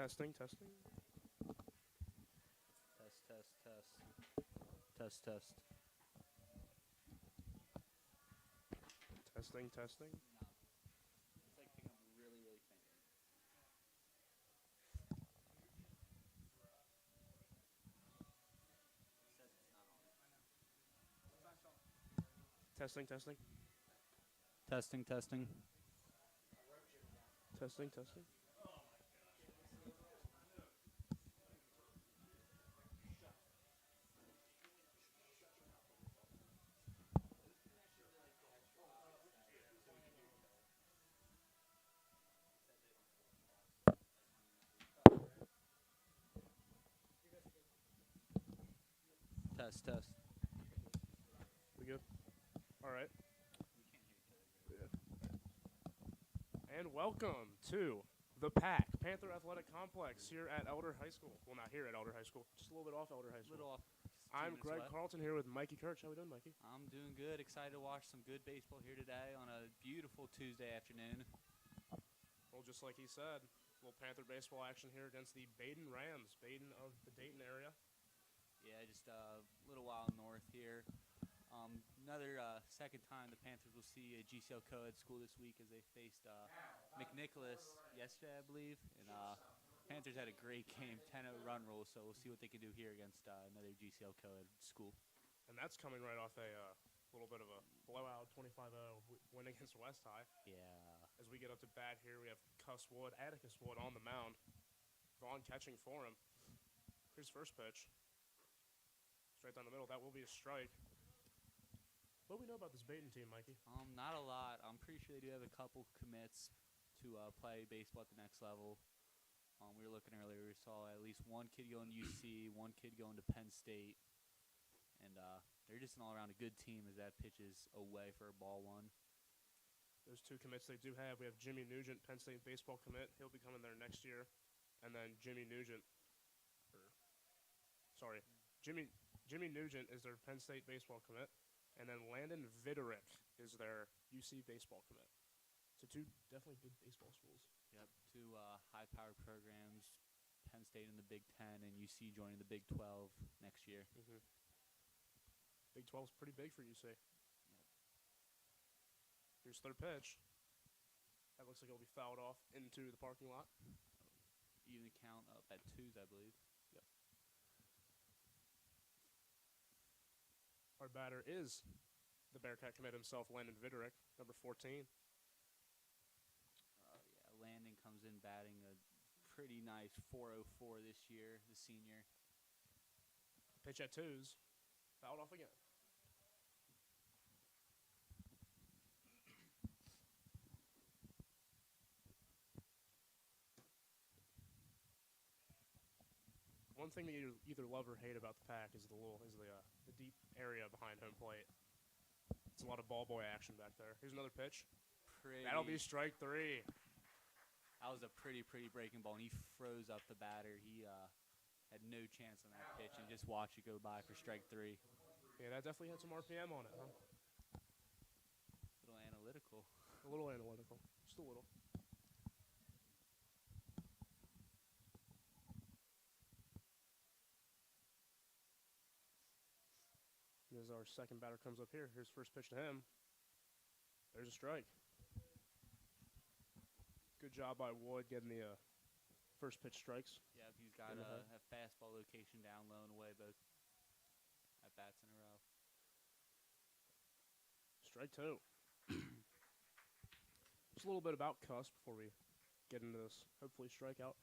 Testing, testing. Test, test, test. Test, test. Testing, testing. No. It's like picking up really, really faint. It says it's not on. Testing, testing. Testing, testing. Testing, testing. Test, test. We good? All right. We can't hear each other. Yeah. And welcome to the Pack Panther Athletic Complex here at Elder High School. Well, not here at Elder High School, just a little bit off Elder High School. Little off. I'm Greg Carlton here with Mikey Kirch. How we doing, Mikey? I'm doing good. Excited to watch some good baseball here today on a beautiful Tuesday afternoon. Well, just like he said, a little Panther baseball action here against the Baden Rams, Baden of the Dayton area. Yeah, just a little while north here. Another second time the Panthers will see a GCL co-ed school this week as they faced McNicholas yesterday, I believe. And Panthers had a great game, 10-0 run rule, so we'll see what they can do here against another GCL co-ed school. And that's coming right off a little bit of a blowout 25-0 win against West High. Yeah. As we get up to bat here, we have Atticus Wood on the mound. Vaughn catching for him. Here's first pitch. Straight down the middle. That will be a strike. What do we know about this Baden team, Mikey? Not a lot. I'm pretty sure they do have a couple commits to play baseball at the next level. We were looking earlier. We saw at least one kid going to UC, one kid going to Penn State. And they're just an all-around a good team as that pitch is away for a ball one. Those two commits they do have. We have Jimmy Nugent, Penn State baseball commit. He'll be coming there next year. And then Jimmy Nugent is their Penn State baseball commit. And then Landon Viderick is their UC baseball commit. So two definitely good baseball schools. Yep, two high-powered programs, Penn State in the Big Ten and UC joining the Big 12 next year. Mm-hmm. Big 12's pretty big for UC. Yep. Here's third pitch. That looks like it'll be fouled off into the parking lot. Even count up at twos, I believe. Yep. Our batter is the Bearcat commit himself, Landon Viderick, number 14. Landon comes in batting a pretty nice 404 this year, the senior. Pitch at twos. Fouled off again. One thing that you either love or hate about the Pack is the deep area behind home plate. It's a lot of ball boy action back there. Here's another pitch. That'll be strike three. That was a pretty breaking ball, and he froze up the batter. He had no chance on that pitch, and just watch it go by for strike three. Yeah, that definitely had some RPM on it, huh? A little analytical. A little analytical. Just a little. As our second batter comes up here, here's first pitch to him. There's a strike. Good job by Wood getting the first pitch strikes. Yeah, he's got a fastball location down low and away, both at bats in a row. Strike two. Just a little bit about Cuss before we get into this. Hopefully strikeout.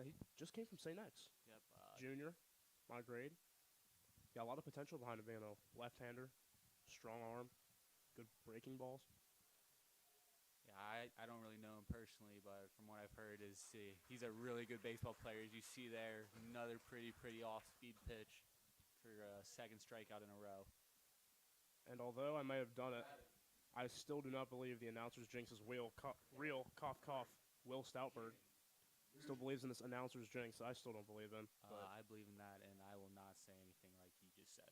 He just came from St. X. Yep. Junior, my grade. Got a lot of potential behind him being a left-hander, strong arm, good breaking balls. Yeah, I don't really know him personally, but from what I've heard is he's a really good baseball player. As you see there, another pretty off-speed pitch for a second strikeout in a row. And although I may have done it, I still do not believe the announcer's jinx is real. Cough, cough, Will Stoutberg still believes in this announcer's jinx. I still don't believe in. I believe in that, and I will not say anything like he just said.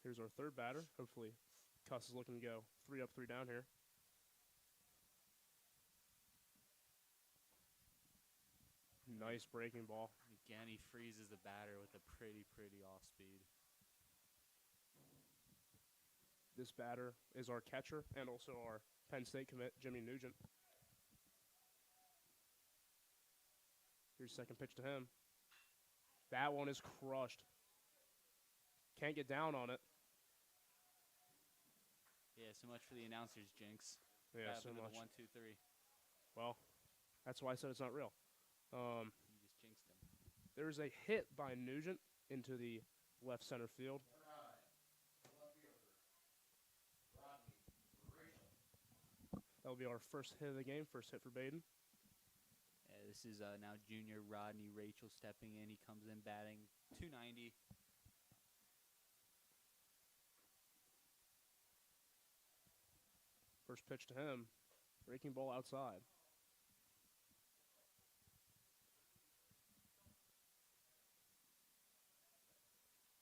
Here's our third batter. Hopefully, Cuss is looking to go 3 up, 3 down here. Nice breaking ball. Again, he freezes the batter with a pretty off speed. This batter is our catcher and also our Penn State commit, Jimmy Nugent. Here's second pitch to him. That one is crushed. Can't get down on it. Yeah, so much for the announcer's jinx. Yeah, so much. 1, 2, 3. Well, that's why I said it's not real. You just jinxed him. There's a hit by Nugent into the left center field. That'll be our first hit of the game, first hit for Baden. Yeah, this is now junior Rodney Rachel stepping in. He comes in batting .290. First pitch to him, breaking ball outside.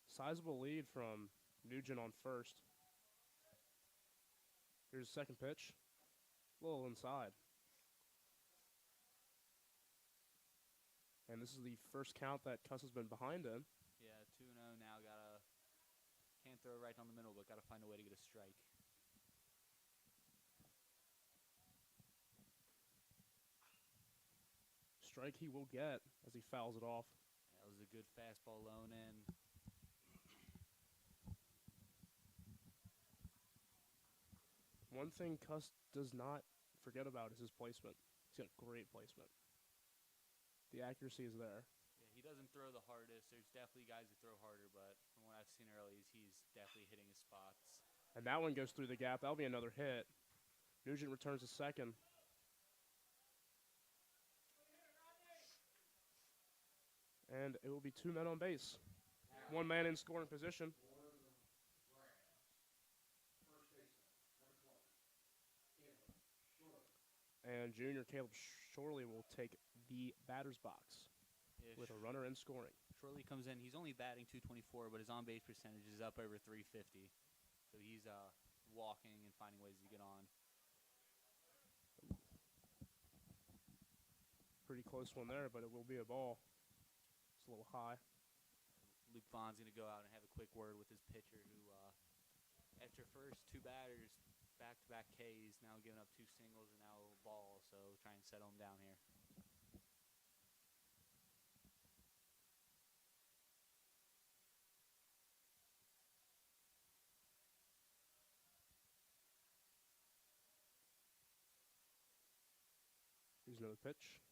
Sizable lead from Nugent on first. Here's the second pitch. A little inside. And this is the first count that Cuss has been behind in. Yeah, 2-0 now. Can't throw right down the middle, but got to find a way to get a strike. Strike he will get as he fouls it off. That was a good fastball low in. One thing Cuss does not forget about is his placement. He's got great placement. The accuracy is there. Yeah, he doesn't throw the hardest. There's definitely guys that throw harder, but from what I've seen early, he's definitely hitting his spots. And that one goes through the gap. That'll be another hit. Nugent returns to second. And it will be 2 men on base. 1 man in scoring position. And junior Caleb Shorley will take the batter's box with a runner in scoring. Shorley comes in. He's only batting .224, but his on-base percentage is up over .350. So he's walking and finding ways to get on. Pretty close one there, but it will be a ball. It's a little high. Luke Vaughn's going to go out and have a quick word with his pitcher who, after first 2 batters, back-to-back Ks, now giving up 2 singles and now a ball, so try and settle him down here. Here's another pitch.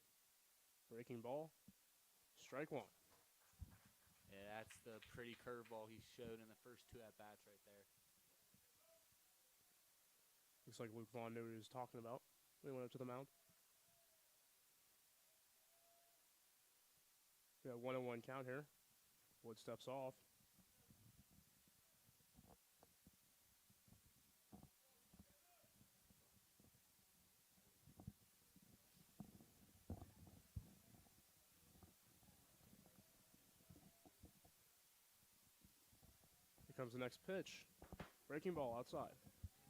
Breaking ball. Strike 1. Yeah, that's the pretty curveball he showed in the first 2 at-bats right there. Looks like Luke Vaughn knew what he was talking about when he went up to the mound. We got 1-1 count here. Wood steps off. Here comes the next pitch. Breaking ball outside.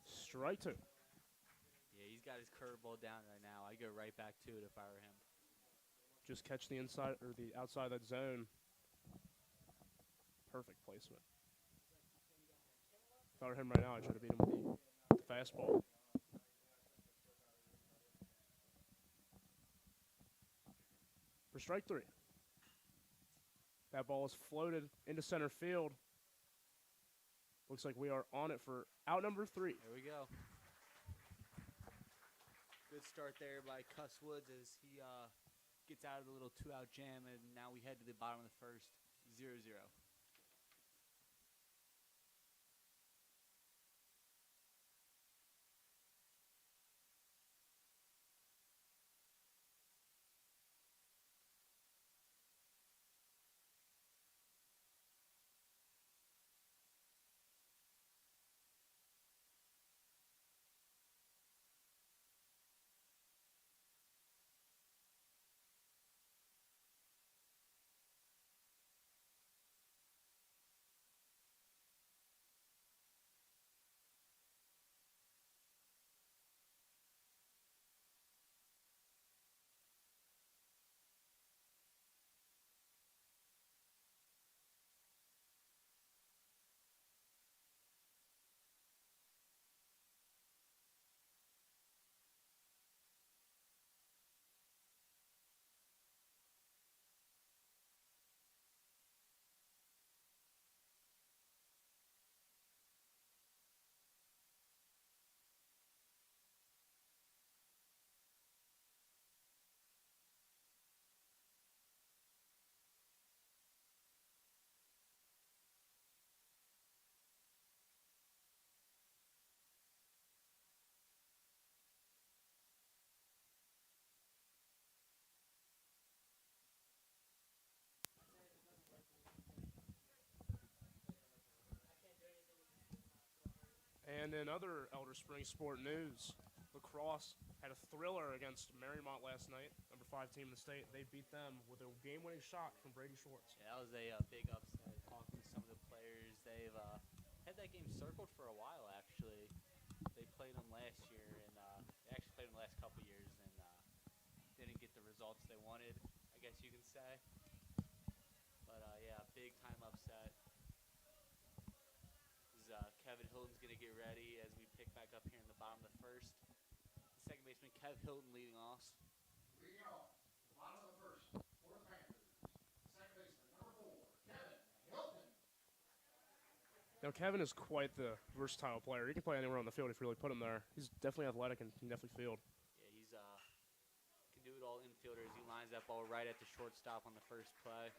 Strike 2. Yeah, he's got his curveball down right now. I go right back to it if I were him. Just catch the inside or the outside of that zone. Perfect placement. If I were him right now, I'd try to beat him with the fastball. For strike 3. That ball is floated into center field. Looks like we are on it for out number 3. There we go. Good start there by Cuss Woods as he gets out of the little 2-out jam, and now we head to the bottom of the first, 0-0. And in other Elder Spring sport news, lacrosse had a thriller against Marymount last night, number 5 team in the state. They beat them with a game-winning shot from Brady Schwartz. Yeah, that was a big upset. Talking to some of the players, they've had that game circled for a while, actually. They played them last year, and they actually played them the last couple years, and didn't get the results they wanted, I guess you can say. But, yeah, big-time upset. Kevin Hilton's going to get ready as we pick back up here in the bottom of the first. The second baseman, Kev Hilton, leading off. Leading off, the bottom of the first, for the Panthers. Second baseman, number 4, Kevin Hilton. Now, Kevin is quite the versatile player. He can play anywhere on the field if you really put him there. He's definitely athletic and can definitely field. Yeah, he's can do it all infielder as he lines that ball right at the shortstop on the first play.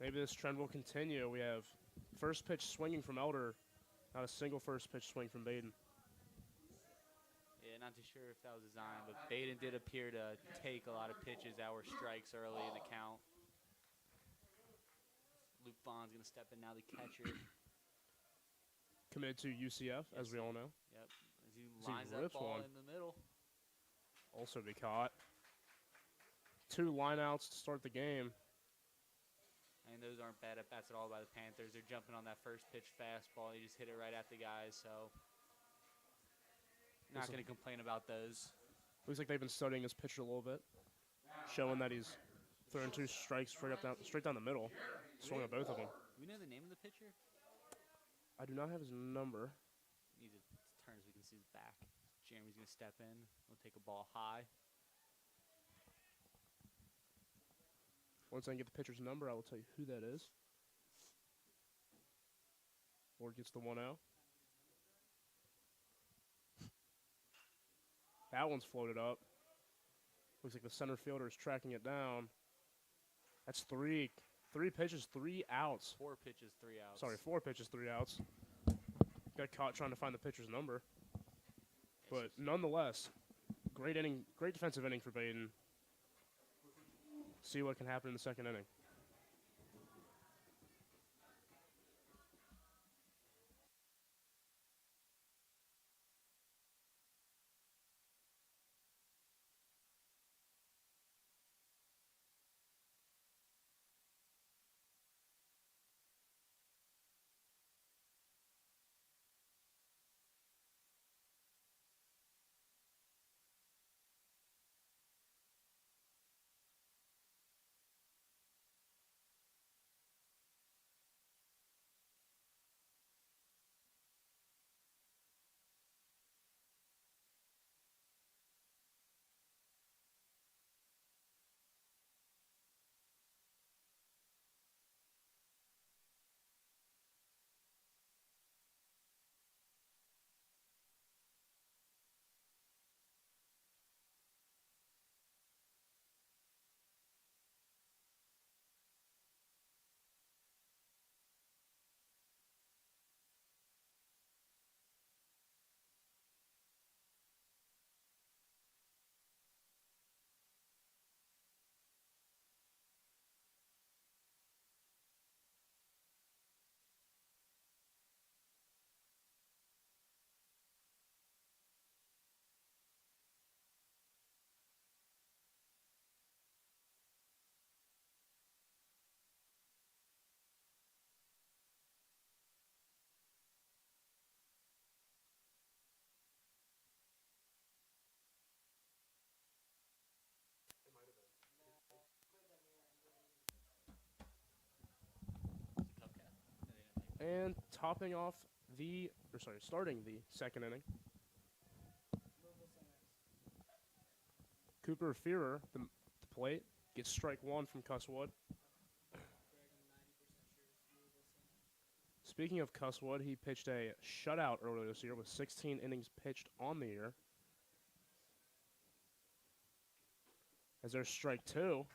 Maybe this trend will continue. We have first pitch swinging from Elder, not a single first pitch swing from Baden. Yeah, not too sure if that was designed, but Baden did appear to take a lot of pitches that were strikes early in the count. Luke Vaughn's going to step in now, the catcher. Committed to UCF, as we all know. Yep, as he lines that ball in the middle. Also be caught. 2 lineouts to start the game. And those aren't bad at-bats at all by the Panthers. They're jumping on that first pitch fastball. He just hit it right at the guys, so not going to complain about those. Looks like they've been studying his pitcher a little bit, showing that he's throwing 2 strikes straight down the middle, swung at both of them. Do we know the name of the pitcher? I do not have his number. He needs to turn so we can see his back. Jeremy's going to step in. He'll take a ball high. Once I get the pitcher's number, I will tell you who that is. Ward gets the 1-0. That one's floated up. Looks like the center fielder is tracking it down. That's 3 pitches, 3 outs. 4 pitches, 3 outs. Sorry, 4 pitches, 3 outs. Got caught trying to find the pitcher's number. But nonetheless, great inning, great defensive inning for Baden. See what can happen in the second inning. And starting the second inning, Cooper Fearer, the plate, gets strike 1 from Cusswood. Speaking of Cusswood, he pitched a shutout earlier this year with 16 innings pitched on the year. As there's strike 2,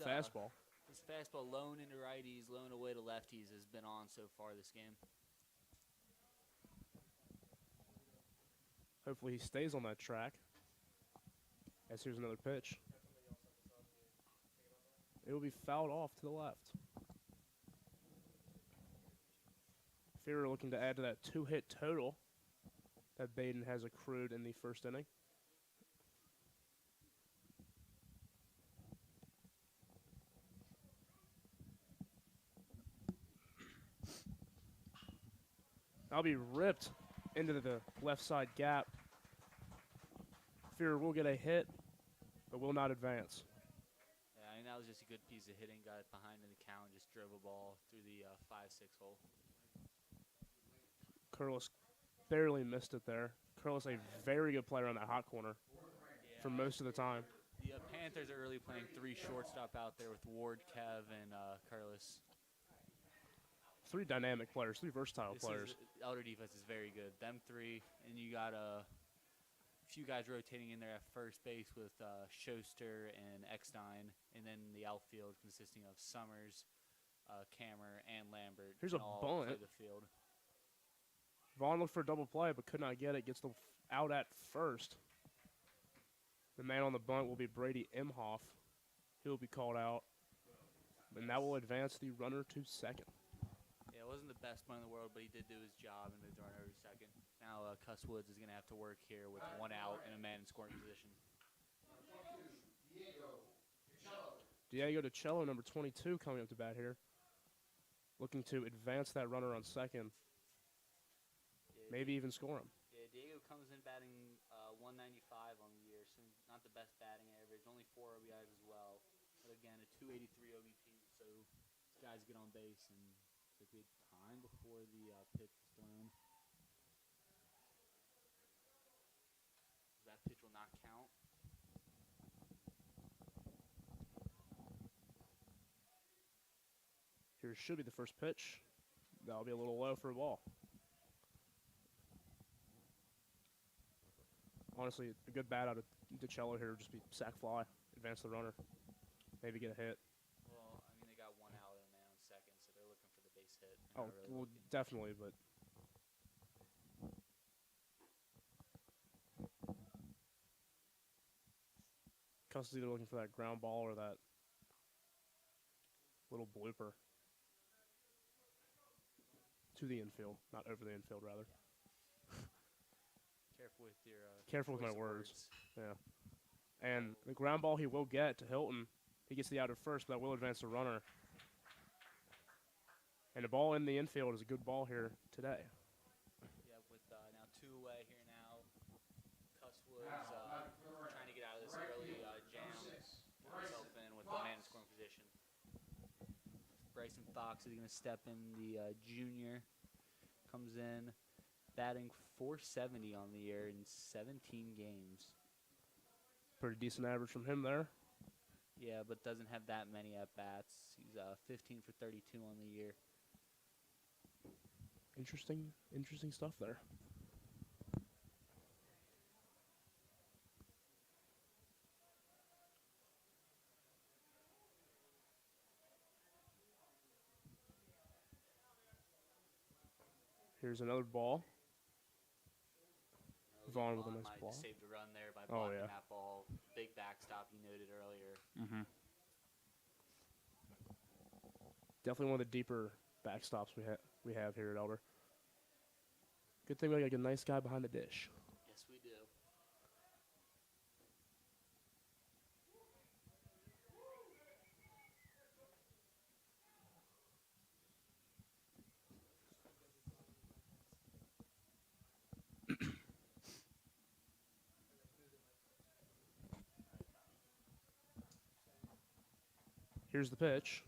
fastball. His fastball low into righties, low away to lefties has been on so far this game. Hopefully he stays on that track. As here's another pitch. It will be fouled off to the left. Fear looking to add to that 2-hit total that Baden has accrued in the first inning. I'll be ripped into the left side gap. Fear will get a hit, but will not advance. Yeah, I mean, that was just a good piece of hitting. Got it behind in the count, just drove a ball through the 5-6 hole. Curlis barely missed it there. Curlis, a very good player on that hot corner for most of the time. The Panthers are really playing 3 shortstop out there with Ward, Kev, and Curlis. 3 dynamic players, 3 versatile players. Elder defense is very good. Them 3, and you got a few guys rotating in there at first base with Schuster and Eckstein, and then the outfield consisting of Summers, Kammer, and Lambert. Here's a all bunt. play the field. Vaughn looked for a double play, but could not get it. Gets the out at first. The man on the bunt will be Brady Imhoff. He'll be called out, and that will advance the runner to second. Yeah, it wasn't the best bunt in the world, but he did do his job and moved the runner over to second. Now Cuss Woods is going to have to work here with 1 out and a man in scoring position. Diego DiCello, number 22, coming up to bat here. Looking to advance that runner on second. Maybe even score him. Yeah, Diego comes in batting 195 on the year, so not the best batting average. Only 4 RBIs as well. But again, a 283 OBP, so these guys get on base, and it's a good time before the pitch is thrown. That pitch will not count. Here should be the first pitch. That'll be a little low for a ball. Honestly, a good bat out of DiCello here would just be sack fly, advance the runner, maybe get a hit. Well, I mean, they got 1 out and a man on second, so they're looking for the base hit. Oh, well, definitely, but Cuss is either looking for that ground ball or that little blooper to the infield, not over the infield, rather. Careful with your Careful with my words. Yeah. And the ground ball he will get to Hilton. He gets the out at first, but that will advance the runner. And the ball in the infield is a good ball here today. Yeah, with now 2 away here now. Cuss Woods trying to get out of this early jam. Himself in with the man in scoring position. Bryson Fox is going to step in. The junior comes in, batting .470 on the year in 17 games. Pretty decent average from him there. Yeah, but doesn't have that many at-bats. He's 15 for 32 on the year. Interesting stuff there. Here's another ball. Vaughn with a nice ball. Saved a run there by blocking that ball. Big backstop you noted earlier. Mm-hmm. Definitely one of the deeper backstops we have here at Elder. Good thing we got a nice guy behind the dish. Yes, we do. Here's the pitch.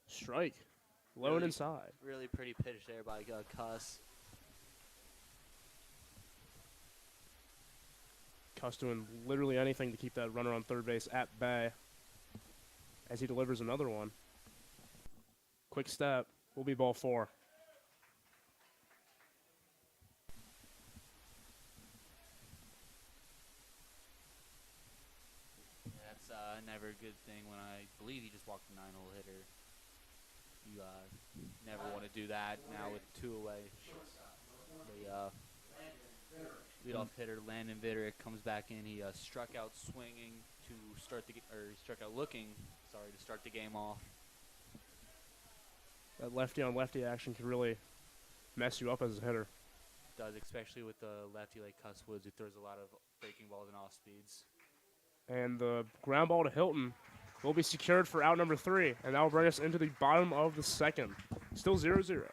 Strike. Low and inside. Really pretty pitch there by Cuss. Cuss doing literally anything to keep that runner on third base at bay as he delivers another one. Quick step. Will be ball 4. That's never a good thing when I believe he just walked a 9-hole hitter. You never want to do that now with 2 away. The leadoff hitter Landon Vitterick comes back in. He struck out swinging to start the struck out looking. Sorry, to start the game off. That lefty on lefty action can really mess you up as a hitter. Does, especially with the lefty like Cuss Woods, who throws a lot of breaking balls and off speeds. And the ground ball to Hilton will be secured for out number 3, and that will bring us into the bottom of the second. Still 0-0.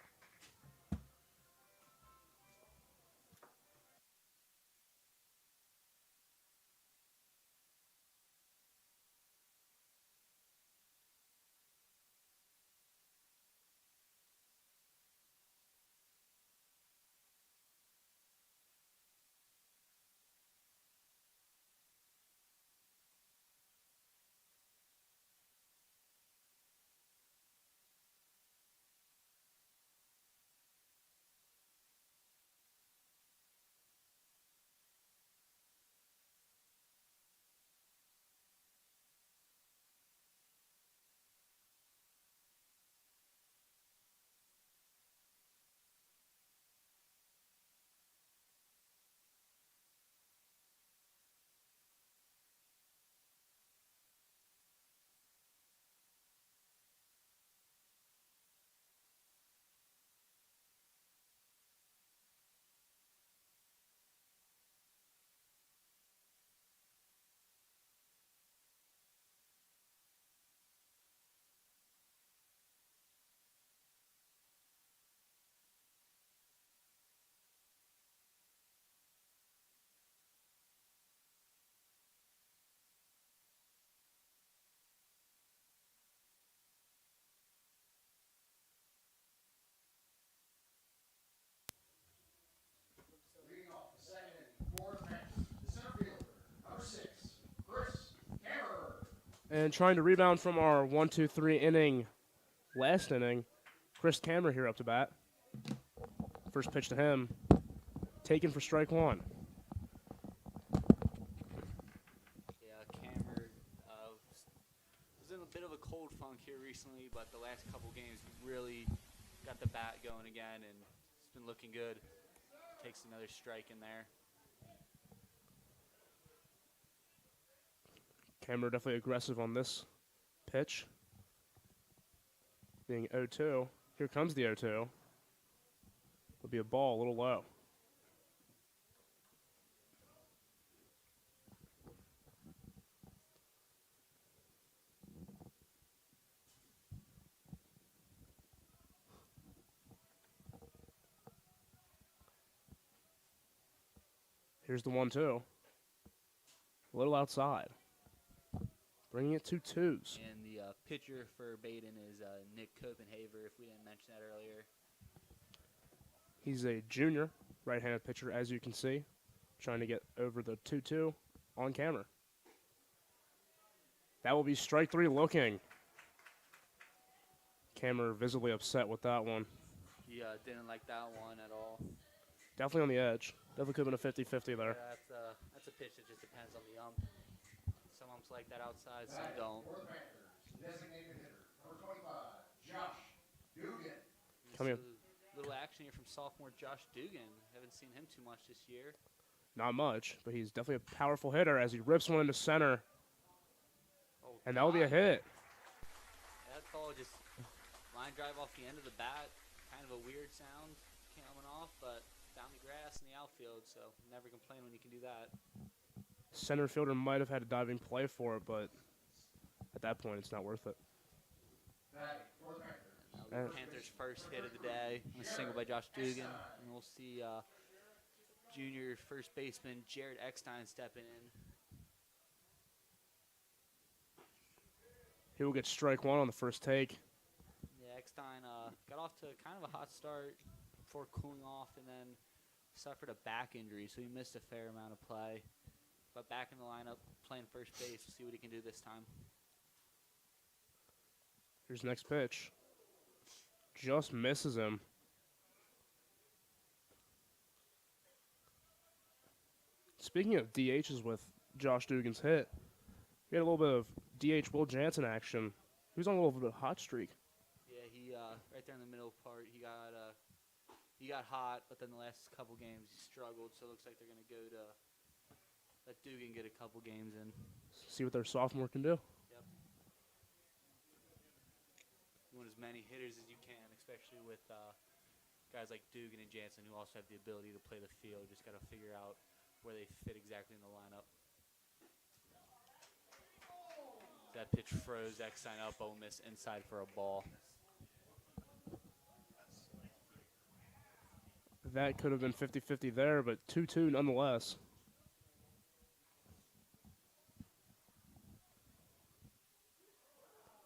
Leading off the second inning for the Panthers, the center fielder, number 6, Chris Hammer. And trying to rebound from our 1-2-3 inning, last inning, Chris Cammer here up to bat. First pitch to him, taken for strike 1. Yeah, Cammer was in a bit of a cold funk here recently, but the last couple games really got the bat going again, and it's been looking good. Takes another strike in there. Camera definitely aggressive on this pitch. Being 0-2. Here comes the 0-2. Will be a ball, a little low. Here's the 1-2. A little outside. Bringing it to 2s. And the pitcher for Baden is Nick Copenhaver, if we didn't mention that earlier. He's a junior right-handed pitcher, as you can see. Trying to get over the 2-2 on camera. That will be strike 3 looking. Camera visibly upset with that one. He didn't like that one at all. Definitely on the edge. Definitely could have been a 50-50 there. Yeah, that's a pitch that just depends on the ump. Some umps like that outside, some Batting don't. for the Panthers, designated hitter, number 25, Josh Dugan. Coming up. A little action here from sophomore Josh Dugan. Haven't seen him too much this year. Not much, but he's definitely a powerful hitter as he rips one into center. Oh, And that will be a God. hit. That ball just line drive off the end of the bat. Kind of a weird sound coming off, but down the grass in the outfield, so never complain when you can do that. Center fielder might have had a diving play for it, but at that point, it's not worth it. Batting for the Panthers, The Panthers' first hit of the day, a single by Josh Dugan, and we'll see junior first baseman Jared Eckstein stepping in. He will get strike 1 on the first take. Yeah, Eckstein got off to kind of a hot start before cooling off, and then suffered a back injury, so he missed a fair amount of play. But back in the lineup, playing first base. We'll see what he can do this time. Here's the next pitch. Just misses him. Speaking of DHs with Josh Dugan's hit, we had a little bit of DH Will Jansen action. He was on a little bit of a hot streak. Yeah, he right there in the middle part, he got hot, but then the last couple games he struggled. So it looks like they're gonna go to let Dugan get a couple games in. See what their sophomore can do. Yep. You want as many hitters as you can, especially with guys like Dugan and Jansen who also have the ability to play the field. Just got to figure out where they fit exactly in the lineup. That pitch froze, X sign up, Ole Miss inside for a ball. That could have been 50-50 there, but 2-2 nonetheless.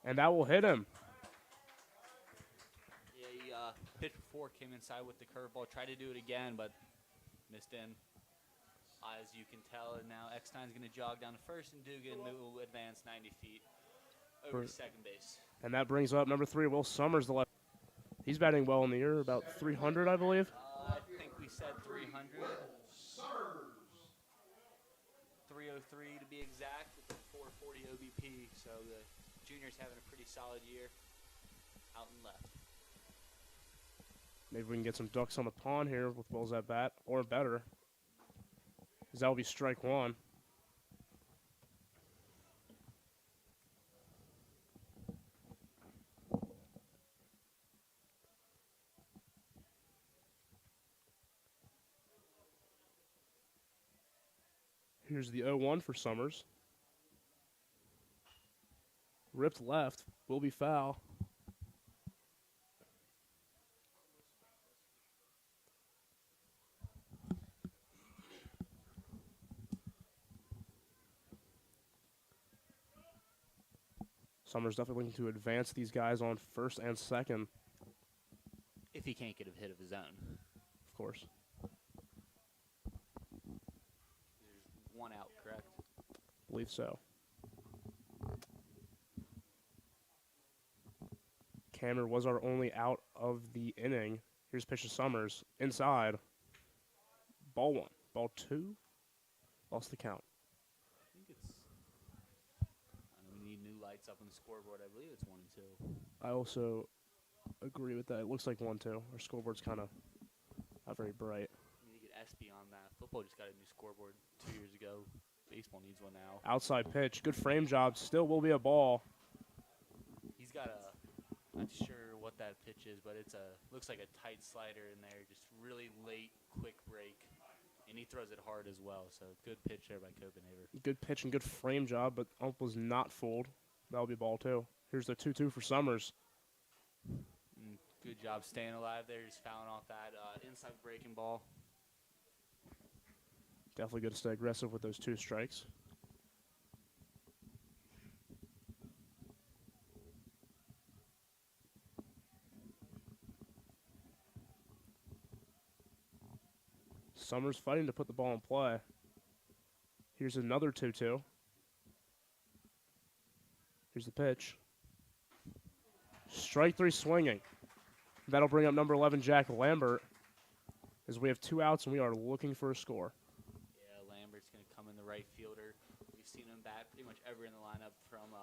And that will hit him. Yeah, he pitch before came inside with the curveball. Tried to do it again, but missed in. As you can tell, and now Eckstein's going to jog down to first, and Dugan will advance 90 feet over to second base. And that brings up number 3, Will Summers, the left. He's batting well in the year, about 300, I believe. I think we said 300. 303 to be exact, with a 440 OBP. So the junior's having a pretty solid year out and left. Maybe we can get some ducks on the pond here with Will's at bat, or better. Because that will be strike 1. Here's the 0-1 for Summers. Ripped left, will be foul. Summers definitely looking to advance these guys on first and second. If he can't get a hit of his own. Of course. There's 1 out, correct? I believe so. Cameron was our only out of the inning. Here's pitch to Summers. Inside. Ball 1. Ball 2. Lost the count. I think it's... we need new lights up on the scoreboard. I believe it's 1 and 2. I also agree with that. It looks like 1-2. Our scoreboard's kind of not very bright. We need to get SB on that. Football just got a new scoreboard 2 years ago. Baseball needs one now. Outside pitch. Good frame job. Still will be a ball. He's got a... Not sure what that pitch is, but it's looks like a tight slider in there. Just really late, quick break. And he throws it hard as well. So good pitch there by Copenhagen. Good pitch and good frame job, but Ump was not fooled. That'll be ball 2. Here's the 2-2 for Summers. Good job staying alive there. Just fouling off that inside breaking ball. Definitely good to stay aggressive with those 2 strikes. Summers fighting to put the ball in play. Here's another 2-2. Here's the pitch. Strike 3 swinging. That'll bring up number 11, Jack Lambert, as we have 2 outs and we are looking for a score. Yeah, Lambert's going to come in the right fielder. We've seen him bat pretty much ever in the lineup, from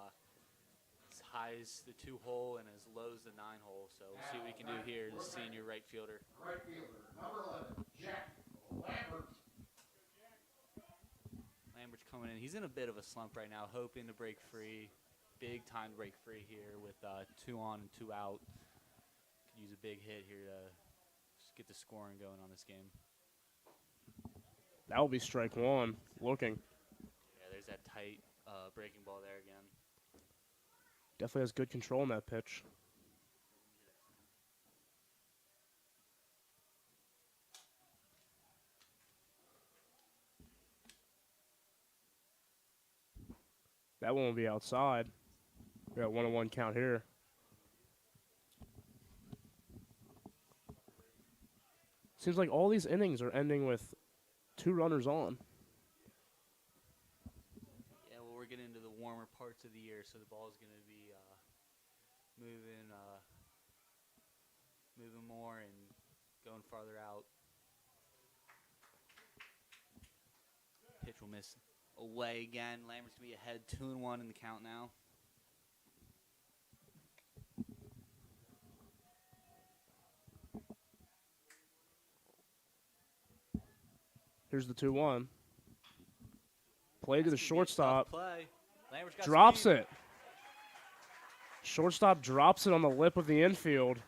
as high as the 2-hole and as low as the 9-hole. So we'll see what we can do here, the senior right fielder. Right fielder, number 11, Jack Lambert. Lambert's coming in. He's in a bit of a slump right now, hoping to break free. Big time break free here with 2 on and 2 out. Could use a big hit here to just get the scoring going on this game. That will be strike 1. Looking. Yeah, there's that tight breaking ball there again. Definitely has good control in that pitch. That one will be outside. We got 1-1 count here. Seems like all these innings are ending with 2 runners on. Yeah, well, we're getting into the warmer parts of the year, so the ball is going to be moving more and going farther out. Pitch will miss away again. Lambert's going to be ahead 2-1 in the count now. Here's the 2-1. Play to the shortstop. Play. Drops speed. it. Shortstop drops it on the lip of the infield.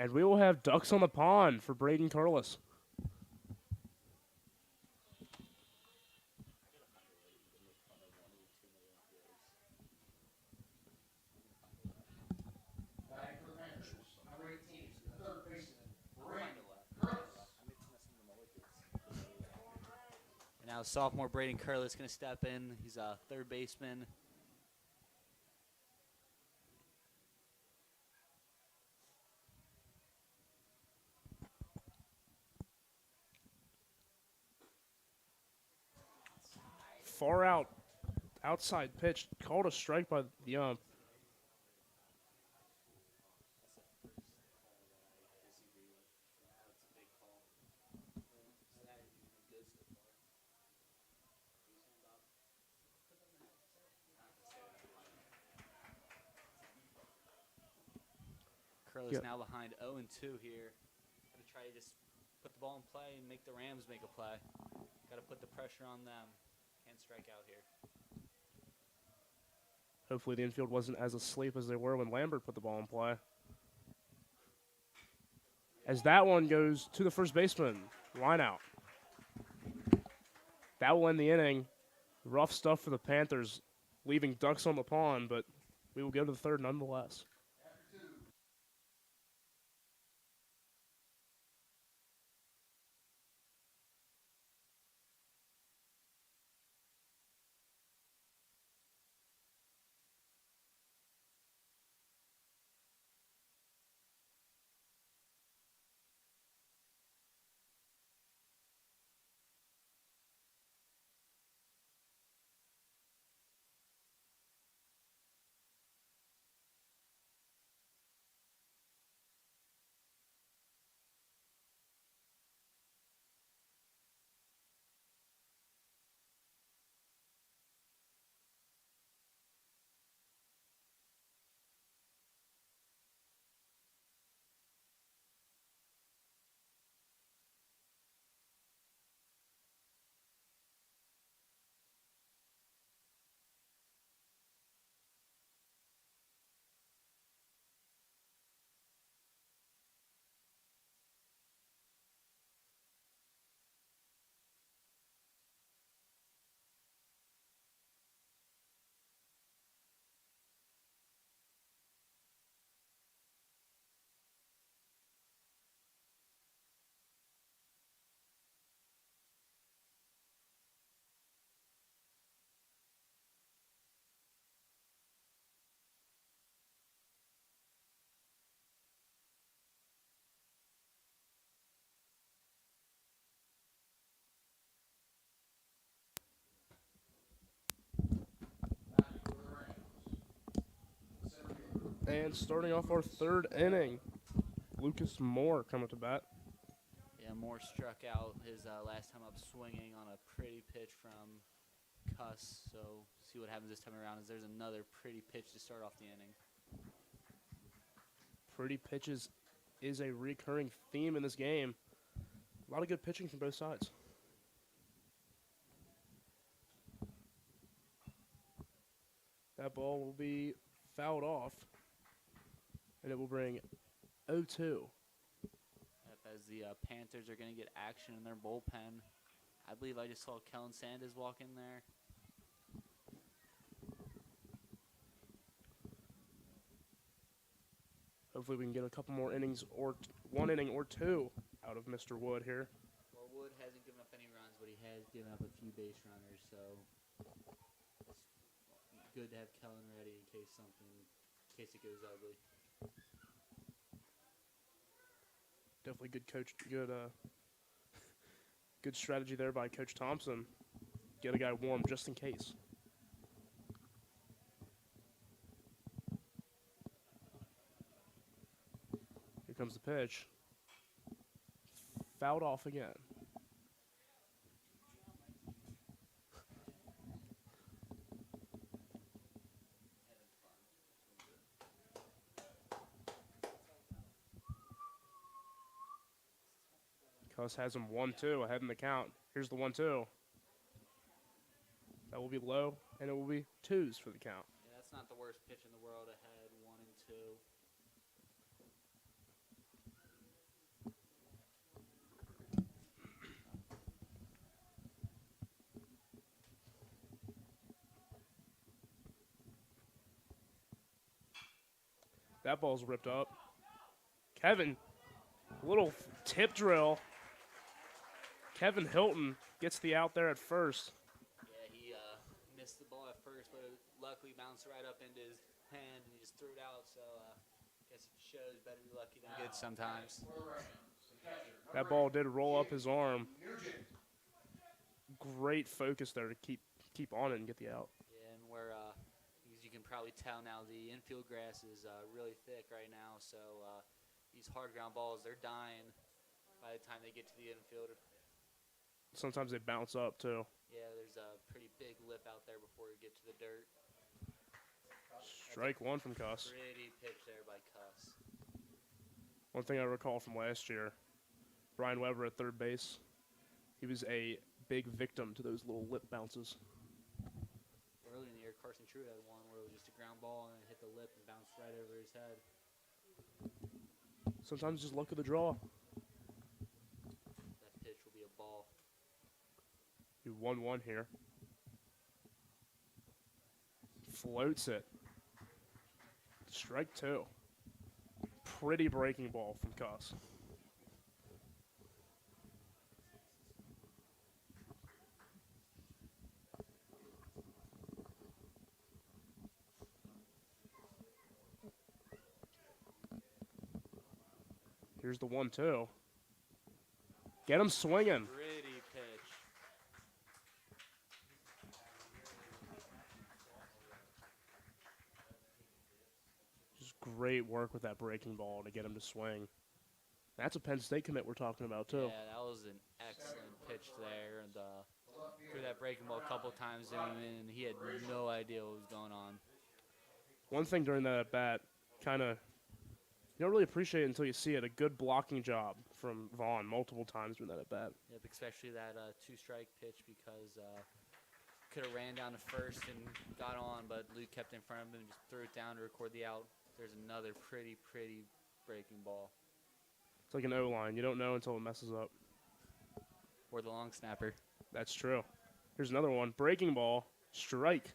And we will have ducks on the pond for Braden Carlos. Batting for the Panthers, number 18, the third baseman, Braden Curtis. And now sophomore Braden Curlis going to step in. He's a third baseman. Far out, outside pitch, called a strike by the ump. Curlis Yep. now behind 0-2 here. Going to try to just put the ball in play and make the Rams make a play. Got to put the pressure on them. Can't strike out here. Hopefully the infield wasn't as asleep as they were when Lambert put the ball in play. As that one goes to the first baseman, line out. That will end the inning. Rough stuff for the Panthers, leaving ducks on the pond, but we will go to the third nonetheless. And starting off our third inning, Lucas Moore coming to bat. Yeah, Moore struck out his last time up swinging on a pretty pitch from Cuss. So see what happens this time around. Is there's another pretty pitch to start off the inning. Pretty pitches is a recurring theme in this game. A lot of good pitching from both sides. That ball will be fouled off, and it will bring 0-2. As the Panthers are going to get action in their bullpen. I believe I just saw Kellen Sanders walk in there. Hopefully we can get a couple more innings, or one inning or two, out of Mr. Wood here. Well, Wood hasn't given up any runs, but he has given up a few base runners, so it's good to have Kellen ready in case it goes ugly. Definitely good coach, good strategy there by Coach Thompson. Get a guy warm just in case. Here comes the pitch. Fouled off again. Cuss has him 1-2 ahead in the count. Here's the 1-2. That will be low, and it will be twos for the count. Yeah, that's not the worst pitch in the world ahead, 1-2. That ball's ripped up. Kevin, little tip drill. Kevin Hilton gets the out there at first. Yeah, he missed the ball at first, but it luckily bounced right up into his hand, and he just threw it out. So I guess it shows better be lucky than good sometimes. That ball did roll up his arm. Great focus there to keep on it and get the out. Yeah, and we're as you can probably tell now, the infield grass is really thick right now. So these hard ground balls, they're dying by the time they get to the infield. Sometimes they bounce up too. Yeah, there's a pretty big lip out there before you get to the dirt. Strike one from Cuss. Pretty pitch there by Cuss. One thing I recall from last year, Brian Weber at third base, he was a big victim to those little lip bounces. Early in the year, Carson True had one where it was just a ground ball and it hit the lip and bounced right over his head. Sometimes just luck of the draw. That pitch will be a ball. He 1-1 here. Floats it. Strike two. Pretty breaking ball from Cuss. Here's the 1-2. Get him swinging. Pretty pitch. Just great work with that breaking ball to get him to swing. That's a Penn State commit we're talking about, too. Yeah, that was an excellent pitch there. And threw that breaking ball a couple times and he had no idea what was going on. One thing during that at-bat, you don't really appreciate it until you see it. A good blocking job from Vaughn multiple times during that at-bat. Yep, especially that two-strike pitch because could have ran down to first and got on, but Luke kept in front of him and just threw it down to record the out. There's another pretty breaking ball. It's like an O-line. You don't know until it messes up. Or the long snapper. That's true. Here's another one. Breaking ball. Strike.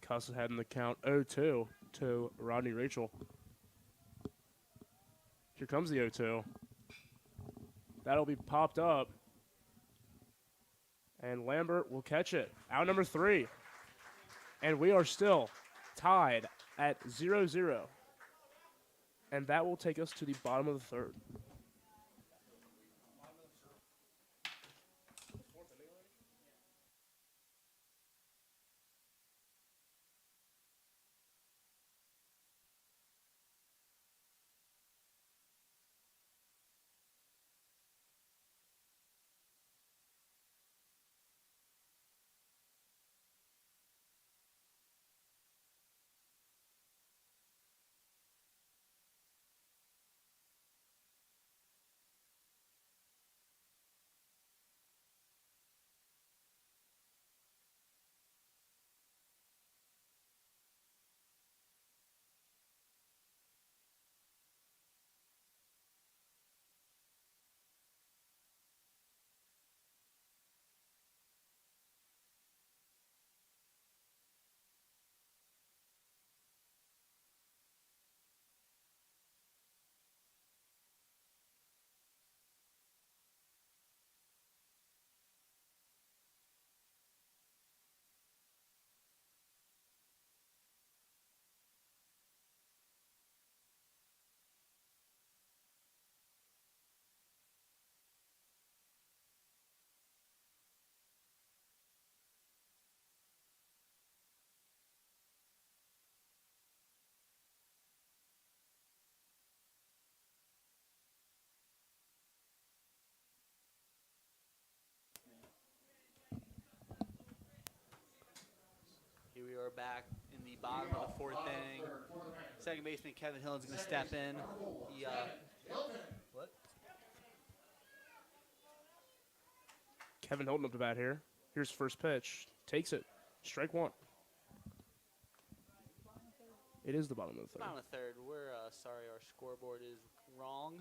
Cuss had in the count 0-2 to Rodney Rachel. Here comes the 0-2. That'll be popped up. And Lambert will catch it. Out number 3. And we are still tied at 0-0. And that will take us to the bottom of the third. Here we are back in the bottom of the fourth inning. Second baseman Kevin Hill is going to step in. He, what? Kevin Hilton up to bat here. Here's first pitch. Takes it. Strike one. It is the bottom of the third. Bottom of the third. We're sorry, our scoreboard is wrong.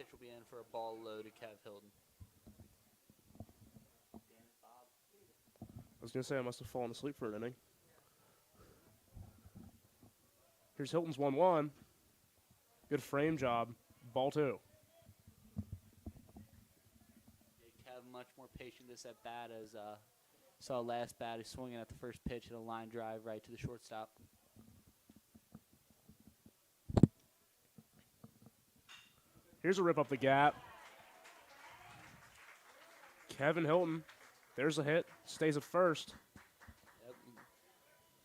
pitch will be in for a ball low to Kev Hilton. I was going to say I must have fallen asleep for an inning. Here's Hilton's 1-1. Good frame job. Ball 2. Kev much more patient this at bat as saw last bat. He's swinging at the first pitch and a line drive right to the shortstop. Here's a rip up the gap. Kevin Hilton. There's a hit. Stays at first. Yep.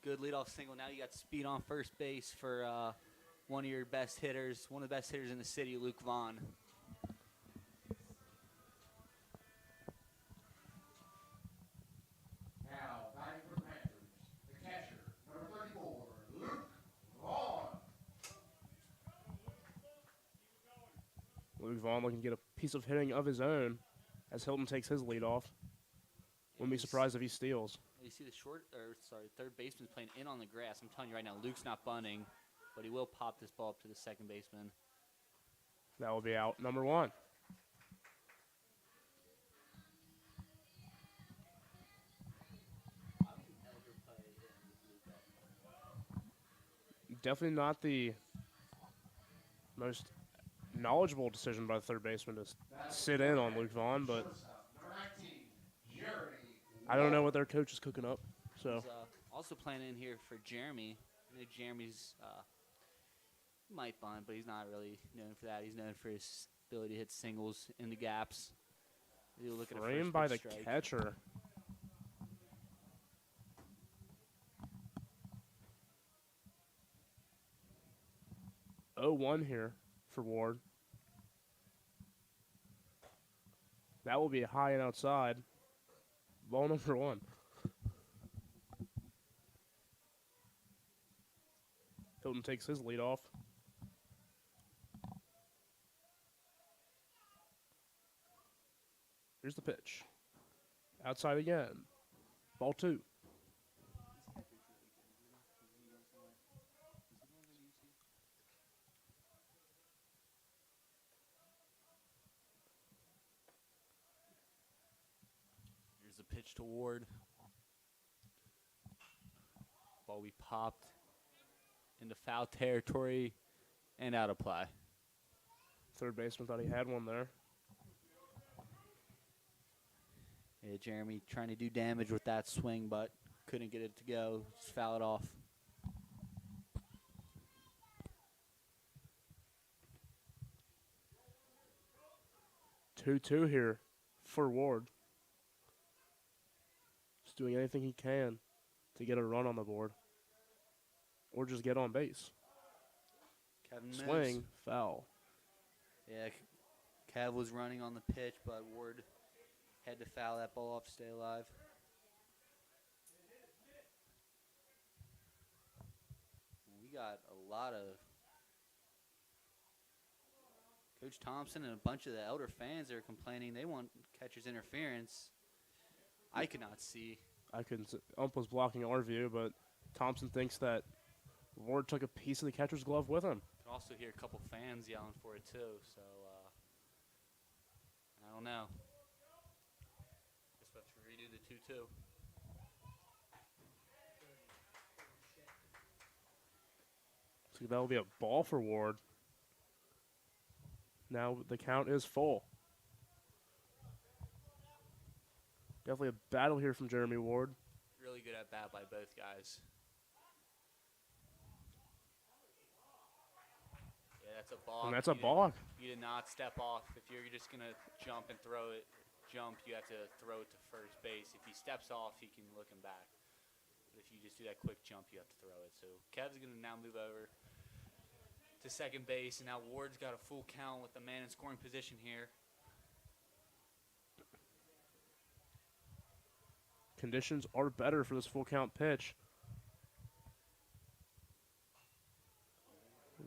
Good leadoff single. Now you got speed on first base for one of your best hitters, one of the best hitters in the city, Luke Vaughn. Now, batting for the Panthers, the catcher, number 34, Luke Vaughn. Luke Vaughn looking to get a piece of hitting of his own as Hilton takes his lead off. Wouldn't be surprised if he steals. You see the third baseman's playing in on the grass. I'm telling you right now, Luke's not bunting, but he will pop this ball up to the second baseman. That will be out number 1. Definitely not the most knowledgeable decision by the third baseman to sit in on Luke Vaughn, but Number 19, Jeremy. I don't know what their coach is cooking up. So He's also playing in here for Jeremy. I know Jeremy's might bunt, but he's not really known for that. He's known for his ability to hit singles in the gaps. He'll look at a framed first by the pitch strike. catcher. Oh, 1 here for Ward. That will be high and outside. Ball number 1. Hilton takes his lead off. Here's the pitch. Outside again. Ball 2. Here's the pitch to Ward. Ball we popped into foul territory and out of play. Third baseman thought he had one there. Yeah, Jeremy trying to do damage with that swing, but couldn't get it to go. Just foul it off. Two here for Ward. Just doing anything he can to get a run on the board. Or just get on base. Kevin Swing, moves. foul. Yeah, Kev was running on the pitch, but Ward had to foul that ball off to stay alive. We got a lot of Coach Thompson and a bunch of the elder fans that are complaining they want catcher's interference. I could not see. I couldn't. Ump was blocking our view, but Thompson thinks that Ward took a piece of the catcher's glove with him. You can also hear a couple fans yelling for it too. So I don't know. Guess we'll have to redo the 2-2. So that will be a ball for Ward. Now the count is full. Definitely a battle here from Jeremy Ward. Really good at bat by both guys. Yeah, that's a balk. And that's a You balk. You did not step off. If you're just going to jump and throw it, you have to throw it to first base. If he steps off, he can look him back. But if you just do that quick jump, you have to throw it. So Kev's going to now move over to second base, and now Ward's got a full count with the man in scoring position here. Conditions are better for this full count pitch.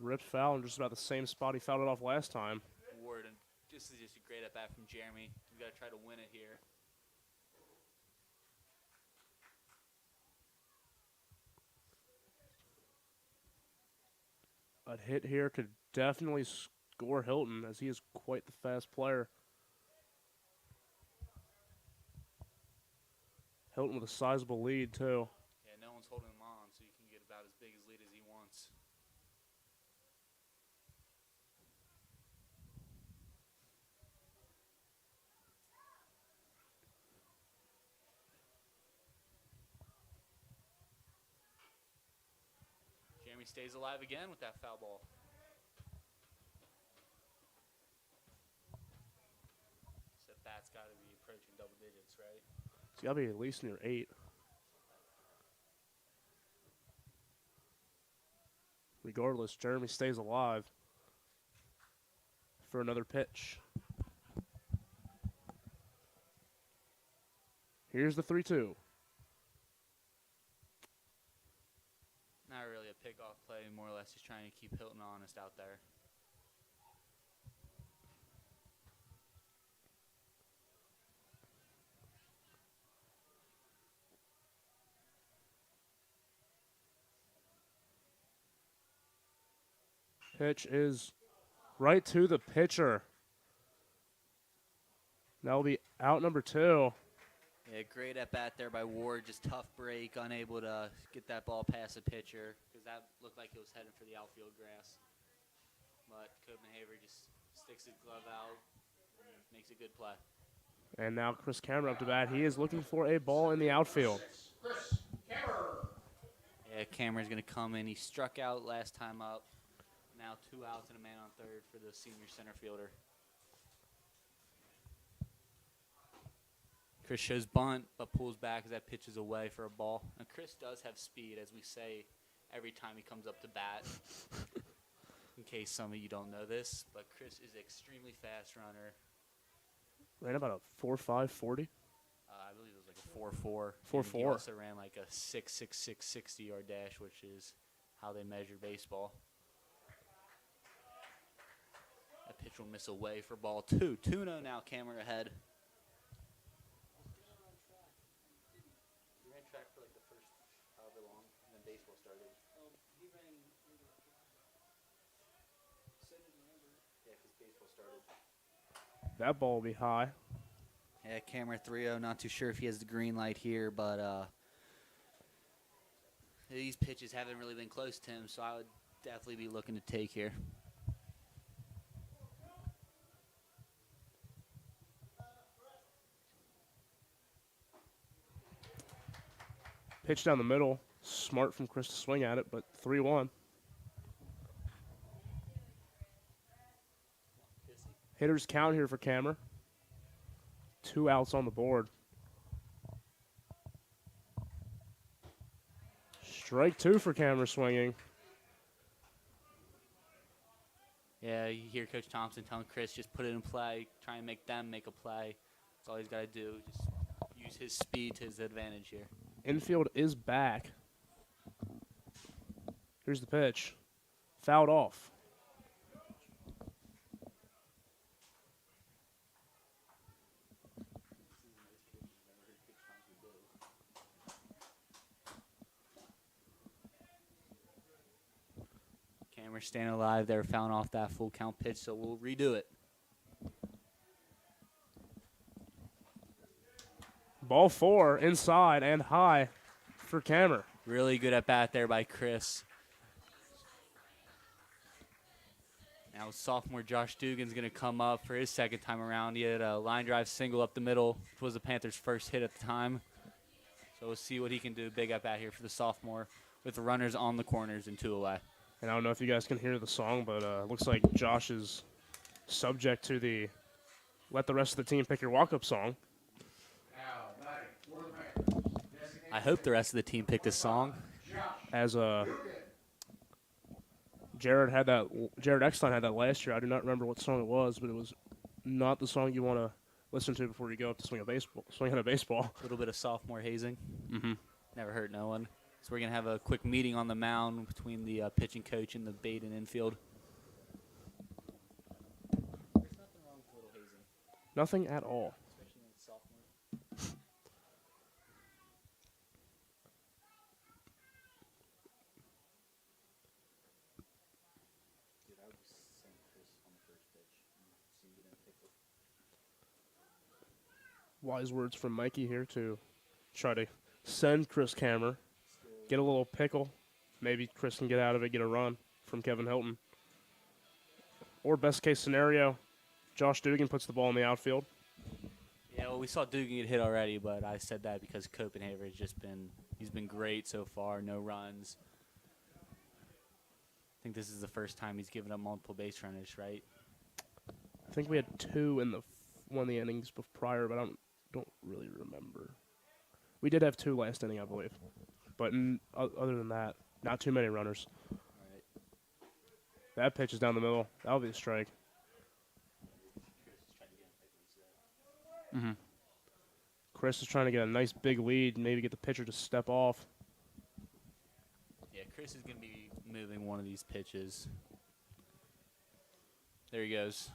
Ripped foul in just about the same spot he fouled it off last time. Ward, and this is just a great at bat from Jeremy. We got to try to win it here. A hit here could definitely outscore Hilton, as he is quite the fast player. Hilton with a sizable lead, too. Yeah, no one's holding him on, so you can get about as big a lead as he wants. Jeremy stays alive again with that foul ball. So bat's got to be approaching double digits, right? It's got to be at least near 8. Regardless, Jeremy stays alive for another pitch. Here's the 3-2. Not really a pickoff play, more or less just trying to keep Hilton honest out there. Pitch is right to the pitcher. That'll be out number 2. Yeah, great at bat there by Ward. Just tough break, unable to get that ball past the pitcher because that looked like it was heading for the outfield grass. But Copenhagen just sticks his glove out and makes a good play. And now Chris Cameron up to bat. He is looking for a ball in the outfield. Chris Cameron. Yeah, Cameron's going to come in. He struck out last time up. Now 2 outs and a man on third for the senior center fielder. Chris shows bunt, but pulls back as that pitch is away for a ball. And Chris does have speed, as we say every time he comes up to bat. In case some of you don't know this, but Chris is an extremely fast runner. Ran about a 4.5 40. I believe it was like a 4.4. 4.4. He also ran like a 6.66 60-yard dash, which is how they measure baseball. That pitch will miss away for ball 2. 2-0 now, Cameron ahead. He ran track for like the first however long, and then baseball started. He ran Yeah, because baseball started. That ball will be high. Yeah, Cameron 3-0. Not too sure if he has the green light here, but these pitches haven't really been close to him, so I would definitely be looking to take here. Pitch down the middle. Smart from Chris to swing at it, but 3-1. Hitters count here for Cameron. 2 outs on the board. Strike 2 for Cameron swinging. Yeah, you hear Coach Thompson telling Chris, just put it in play, try and make them make a play. That's all he's got to do. Just use his speed to his advantage here. Infield is back. Here's the pitch. Fouled off. Cameron staying alive there, fouling off that full count pitch, so we'll redo it. Ball 4 inside and high for Cameron. Really good at bat there by Chris. Now sophomore Josh Dugan's going to come up for his second time around. He had a line drive single up the middle, which was the Panthers' first hit at the time. So we'll see what he can do. Big at bat here for the sophomore with the runners on the corners and 2 away. And I don't know if you guys can hear the song, but it looks like Josh is subject to the Let the Rest of the Team Pick Your Walk-Up song. I hope the rest of the team picked this song. As Jared Eckstein had that last year. I do not remember what song it was, but it was not the song you want to listen to before you go up to swing at a baseball. A little bit of sophomore hazing. Mm-hmm. Never hurt no one. So we're going to have a quick meeting on the mound between the pitching coach and the Baden infield. There's nothing wrong with a little hazing. Nothing at all. Especially when it's sophomore. Dude, I would just send Chris on the first Wise words from Mikey here to try to send Chris Kammer, get a little pickle. Maybe Chris can get out of it, get a run from Kevin Hilton. Or best case scenario, Josh Dugan puts the ball in the outfield. Yeah, well, we saw Dugan get hit already, but I said that because Copenhagen has just he's been great so far, no runs. I think this is the first time he's given up multiple base runners, right? I think we had 2 in one of the innings prior, but I don't really remember. We did have 2 last inning, I believe. But other than that, not too many runners. Right. That pitch is down the middle. That'll be a strike. Mm-hmm. Chris is trying to get a nice big lead, maybe get the pitcher to step off. Yeah, Chris is going to be moving one of these pitches. There he goes.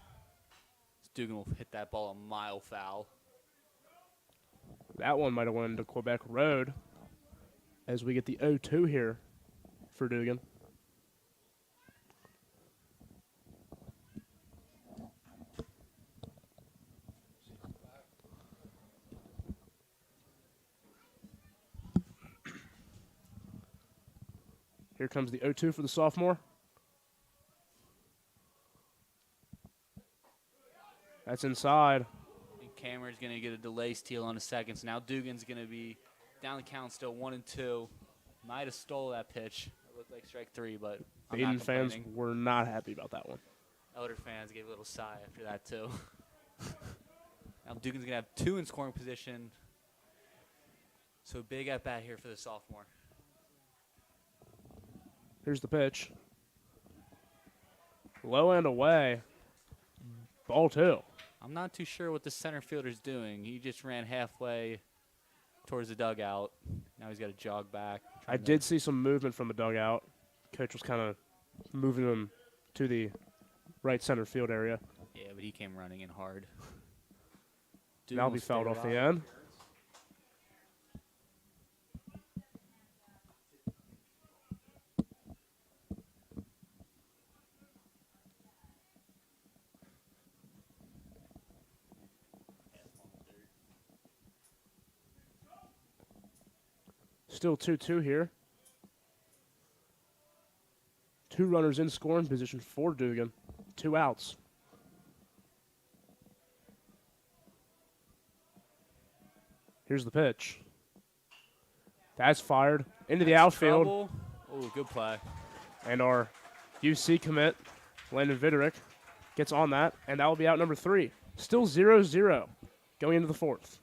Dugan will hit that ball a mile foul. That one might have went into Quebec Road as we get the 0-2 here for Dugan. Here comes the 0-2 for the sophomore. That's inside. And Cameron's going to get a delay steal on the second. So now Dugan's going to be down the count still 1-2. Might have stole that pitch. It looked like strike 3, but I'm Baden not fans complaining. were not happy about that one. Elder fans gave a little sigh after that, too. Now Dugan's going to have 2 in scoring position. So big at bat here for the sophomore. Here's the pitch. Low and away. Ball 2. I'm not too sure what the center fielder's doing. He just ran halfway towards the dugout. Now he's got to jog back. I did see some movement from the dugout. Coach was kind of moving him to the right center field area. Yeah, but he came running in hard. That'll be fouled off the end. Still 2-2 here. 2 runners in scoring position for Dugan. 2 outs. Here's the pitch. That's fired into the outfield. Oh, good play. And our UC commit, Landon Viderick, gets on that, and that will be out number 3. Still 0-0 going into the 4th.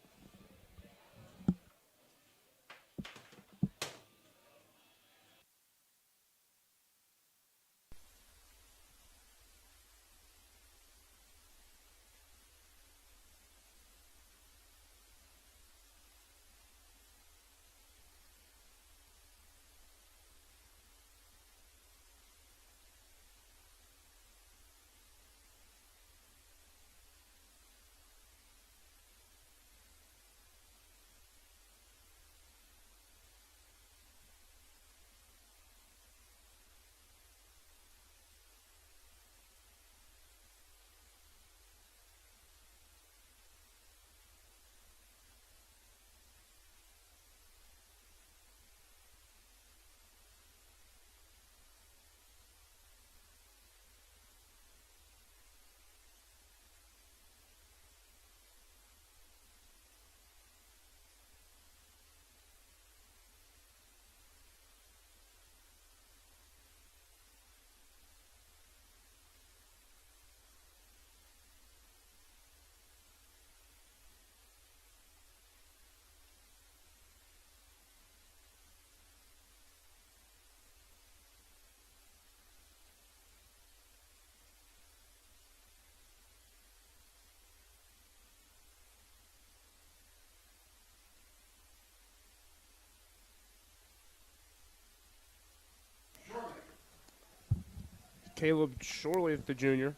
Caleb Shorley, the junior,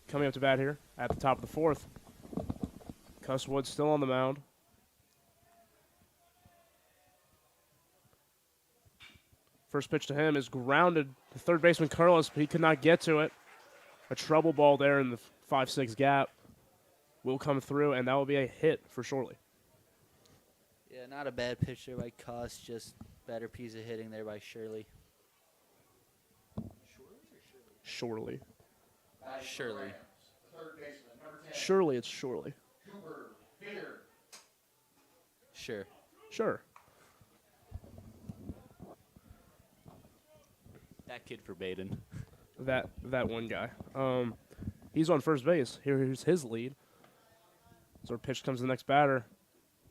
coming up to bat here at the top of the 4th. Cuss Wood still on the mound. First pitch to him is grounded to third baseman Carlos, but he could not get to it. A trouble ball there in the 5-6 gap. will come through, and that will be a hit for Shorely. Yeah, not a bad pitch there by Cuss, just better piece of hitting there by Shirley. Shorely. Shirley. Third baseman, number 10. Surely it's Shorely. Cooper Fear. Sure. Sure. That kid for Baden. That one guy. He's on first base. Here's his lead. So our pitch comes to the next batter.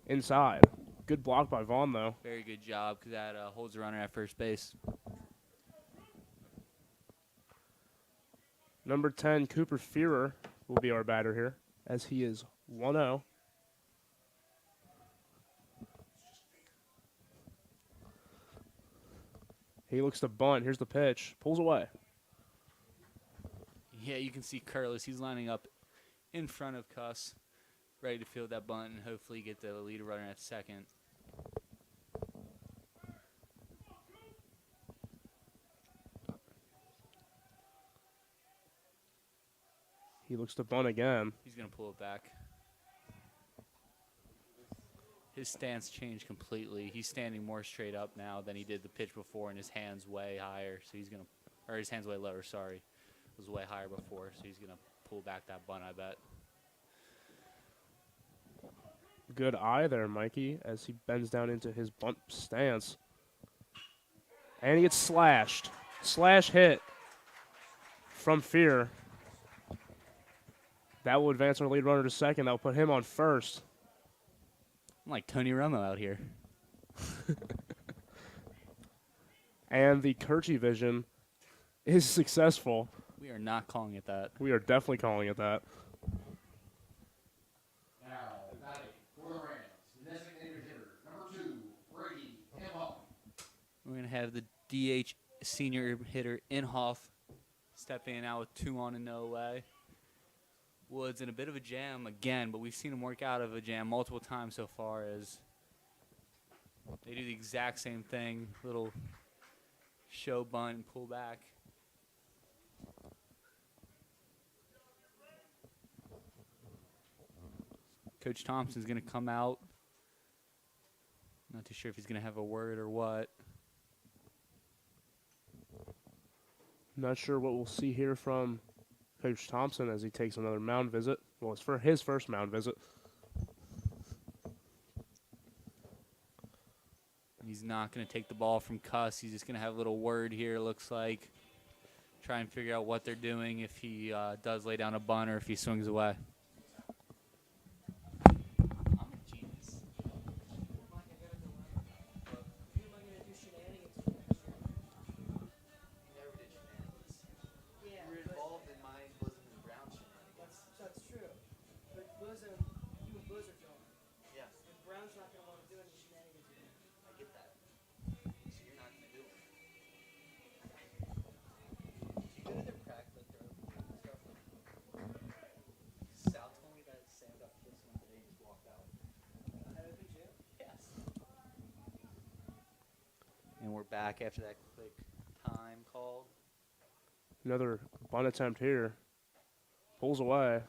Inside. Good block by Vaughn, though. Very good job, because that holds the runner at first base. Number 10, Cooper Fearer, will be our batter here, as he is 1-0. He looks to bunt. Here's the pitch. Pulls away. Yeah, you can see Curlis. He's lining up in front of Cuss, ready to field that bunt and hopefully get the lead runner at second. He looks to bunt again. He's going to pull it back. His stance changed completely. He's standing more straight up now than he did the pitch before, and his hand's way higher. So he's going to, or his hand's way lower, sorry. It was way higher before, so he's going to pull back that bunt, I bet. Good eye there, Mikey, as he bends down into his bunt stance. And he gets slashed. Slash hit from Fear. That will advance our lead runner to second. That will put him on first. I'm like Tony Romo out here. And the Kirchy vision is successful. We are not calling it that. We are definitely calling it that. Now, batting for the Rams, the designated hitter, number 2, Brady Hemhoff. We're going to have the DH senior hitter Inhoff stepping in out with 2 on and no away. Woods in a bit of a jam again, but we've seen him work out of a jam multiple times so far as they do the exact same thing, little show bunt and pull back. Coach Thompson's going to come out. Not too sure if he's going to have a word or what. Not sure what we'll see here from Coach Thompson as he takes another mound visit. Well, it's for his first mound visit. He's not going to take the ball from Cuss. He's just going to have a little word here, looks like. Try and figure out what they're doing, if he does lay down a bunt or if he swings away. And we're back after that quick time called. Another bunt attempt here. Pulls away.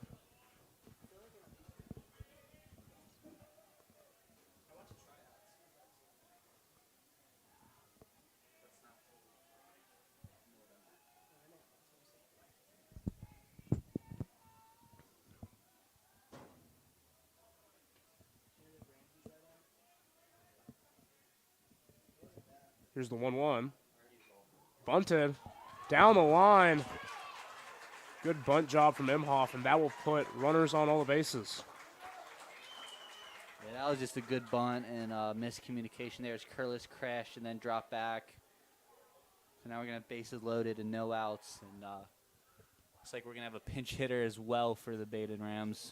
Here's the 1-1. Bunted. Down the line. Good bunt job from Imhoff, and that will put runners on all the bases. Yeah, that was just a good bunt and miscommunication there as Curlis crashed and then dropped back. So now we're going to have bases loaded and no outs. And looks like we're going to have a pinch hitter as well for the Baden Rams.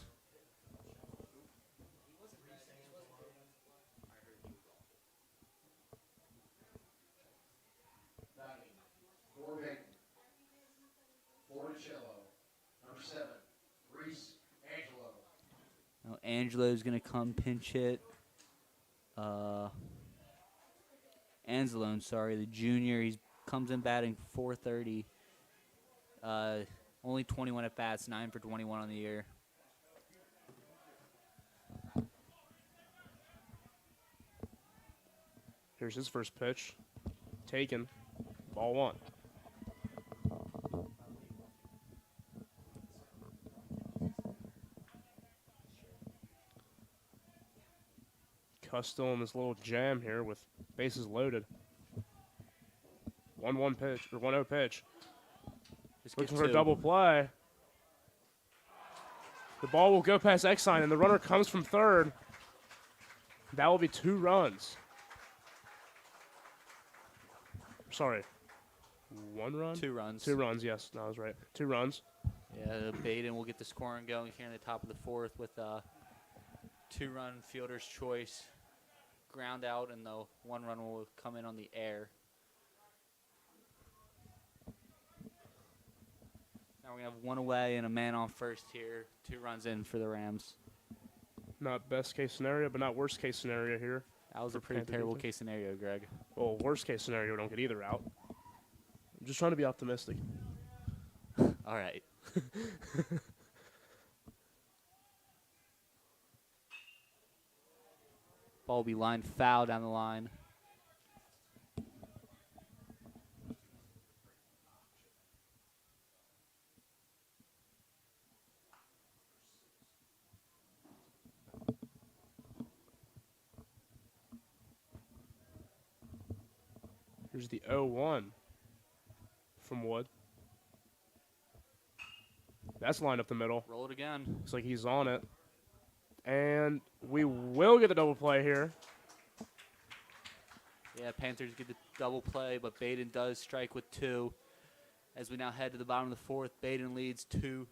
Now Angelo's going to come pinch hit. Anzalone, sorry, the junior. He comes in batting 430. Only 21 at bats, 9 for 21 on the year. Here's his first pitch. Taken. Ball 1. Cuss still in this little jam here with bases loaded. 1-1 pitch, or 1-0 pitch. Just get Looking for a 2. double play. The ball will go past Exine, and the runner comes from third. That will be 2 runs. Sorry. 1 run? 2 runs. 2 runs, yes. No, I was right. 2 runs. Yeah, Baden will get the scoring going here in the top of the 4th with a 2-run fielder's choice. Ground out, and the 1 run will come in on the air. Now we're going to have 1 away and a man on first here. 2 runs in for the Rams. Not best case scenario, but not worst case scenario here. That was a For pretty Panther terrible defense. case scenario, Greg. Well, worst case scenario, don't get either out. I'm just trying to be optimistic. All right. Ball will be lined foul down the line. Here's the 0-1 from Wood. That's lined up the middle. Roll it again. Looks like he's on it. And we will get the double play here. Yeah, Panthers get the double play, but Baden does strike with 2. As we now head to the bottom of the 4th, Baden leads 2-0.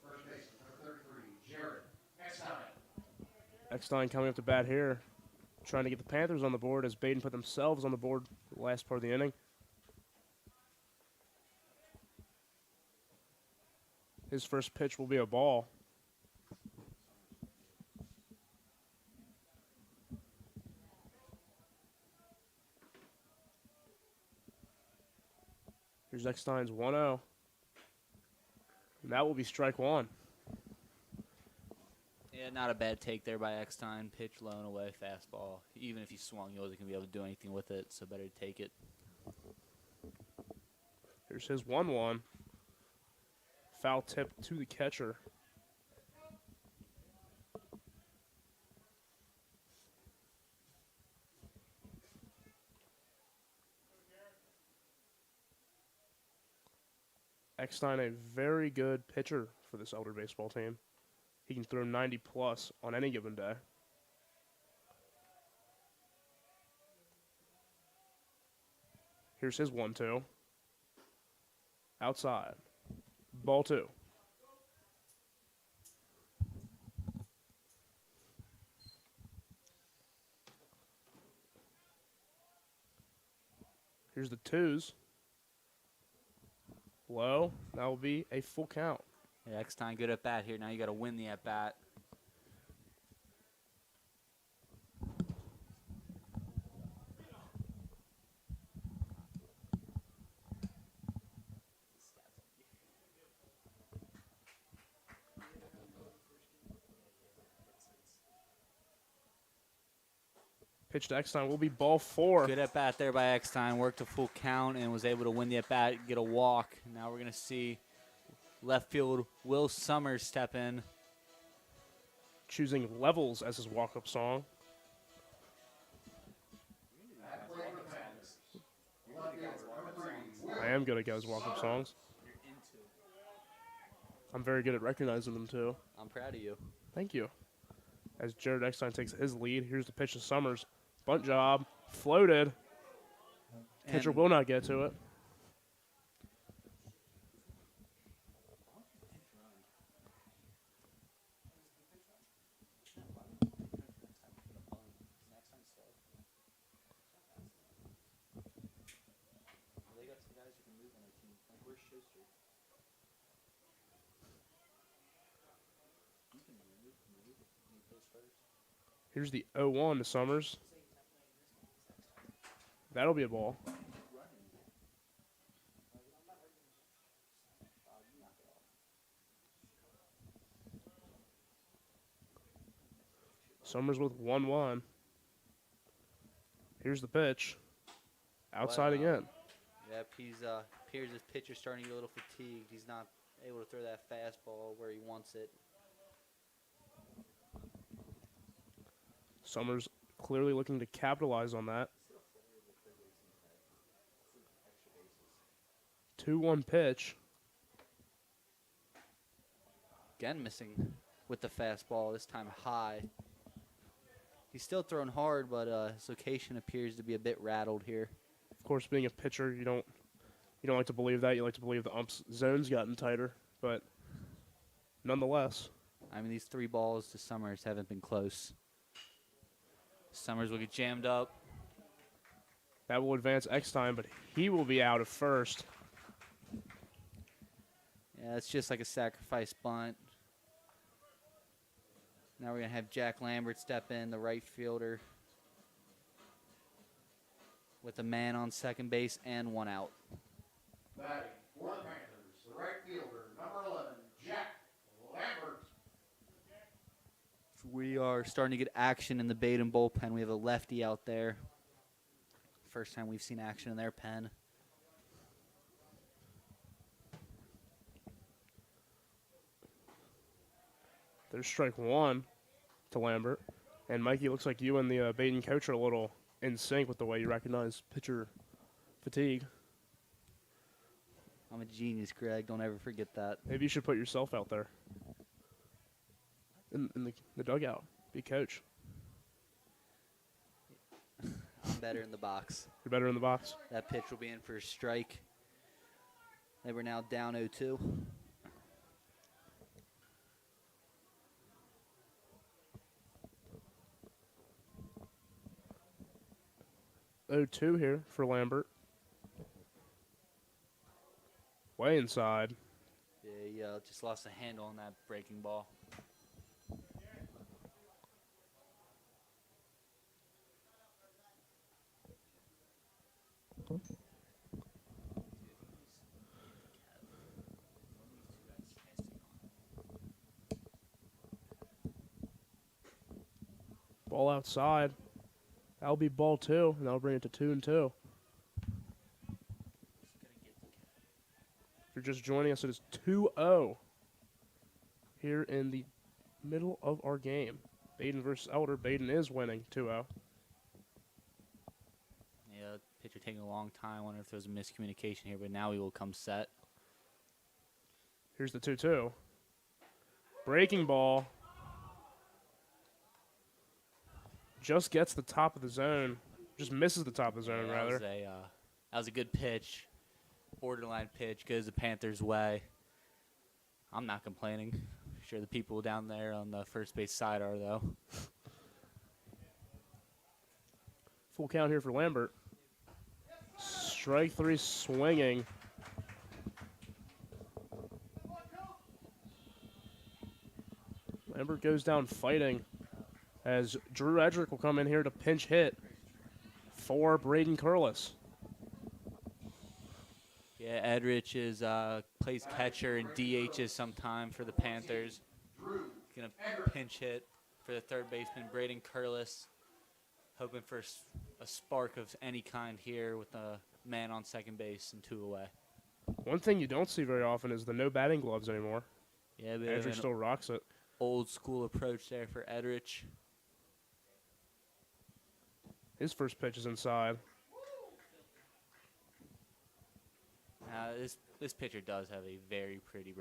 First baseman, number 33, Jared Eckstein. Eckstein coming up to bat here. Trying to get the Panthers on the board as Baden put themselves on the board the last part of the inning. His first pitch will be a ball. Here's Eckstein's 1-0. And that will be strike 1. Yeah, not a bad take there by Eckstein. Pitch low and away, fastball. Even if he swung, he wasn't going to be able to do anything with it, so better to take it. Here's his 1-1. Foul tip to the catcher. Eckstein, a very good pitcher for this Elder baseball team. He can throw 90 plus on any given day. Here's his 1-2. Outside. Ball 2. Here's the 2s. Low. That will be a full count. Yeah, Eckstein good at bat here. Now you got to win the at bat. Pitch to Eckstein will be ball 4. Good at bat there by Eckstein. Worked a full count and was able to win the at bat, get a walk. Now we're going to see left field Will Summers step in. Choosing Levels as his walk-up song. I am good at guys' walk-up songs. I'm very good at recognizing them, too. I'm proud of you. Thank you. As Jared Eckstein takes his lead, here's the pitch to Summers. Bunt job, floated. Pitcher will not get to it. Here's the 0-1 to Summers. That'll be a ball. Summers with 1-1. Here's the pitch. Outside again. Yep, he's appears his pitcher's starting to get a little fatigued. He's not able to throw that fastball where he wants it. Summers clearly looking to capitalize on that. 2-1 pitch. Again missing with the fastball, this time high. He's still throwing hard, but his location appears to be a bit rattled here. Of course, being a pitcher, you don't like to believe that. You like to believe the ump's zone's gotten tighter, but nonetheless. I mean, these 3 balls to Summers haven't been close. Summers will get jammed up. That will advance Eckstein, but he will be out at first. Yeah, it's just like a sacrifice bunt. Now we're going to have Jack Lambert step in, the right fielder, with a man on second base and 1 out. Batting for the Panthers, the right fielder, number 11, Jack Lambert. We are starting to get action in the Baden bullpen. We have a lefty out there. First time we've seen action in their pen. There's strike 1 to Lambert. And Mikey, looks like you and the Baden coach are a little in sync with the way you recognize pitcher fatigue. I'm a genius, Greg. Don't ever forget that. Maybe you should put yourself out there in the dugout. Be coach. I'm better in the box. You're better in the box. That pitch will be in for a strike. They were now down 0-2. 0-2 here for Lambert. Way inside. Yeah, he just lost a handle on that breaking ball. Ball outside. That'll be ball 2, and that'll bring it to 2-2. If you're just joining us, it is 2-0 here in the middle of our game. Baden versus Elder. Baden is winning 2-0. Yeah, pitcher taking a long time. I wonder if there's a miscommunication here, but now he will come set. Here's the 2-2. Breaking ball. Just gets the top of the zone. Just misses the top of the zone, Yeah, rather. That was a good pitch. Borderline pitch. Goes the Panthers' way. I'm not complaining. I'm sure the people down there on the first base side are, though. Full count here for Lambert. Strike 3 swinging. Lambert goes down fighting as Drew Edrick will come in here to pinch hit for Braden Curlis. Yeah, Edrich is plays catcher and DHs sometime for the Panthers. Gonna pinch hit for the third baseman, Braden Curlis. hoping for a spark of any kind here with a man on second base and 2 away. One thing you don't see very often is the no batting gloves anymore. Yeah, but Edric still rocks it. old school approach there for Edrich. His first pitch is inside. This pitcher does have a very pretty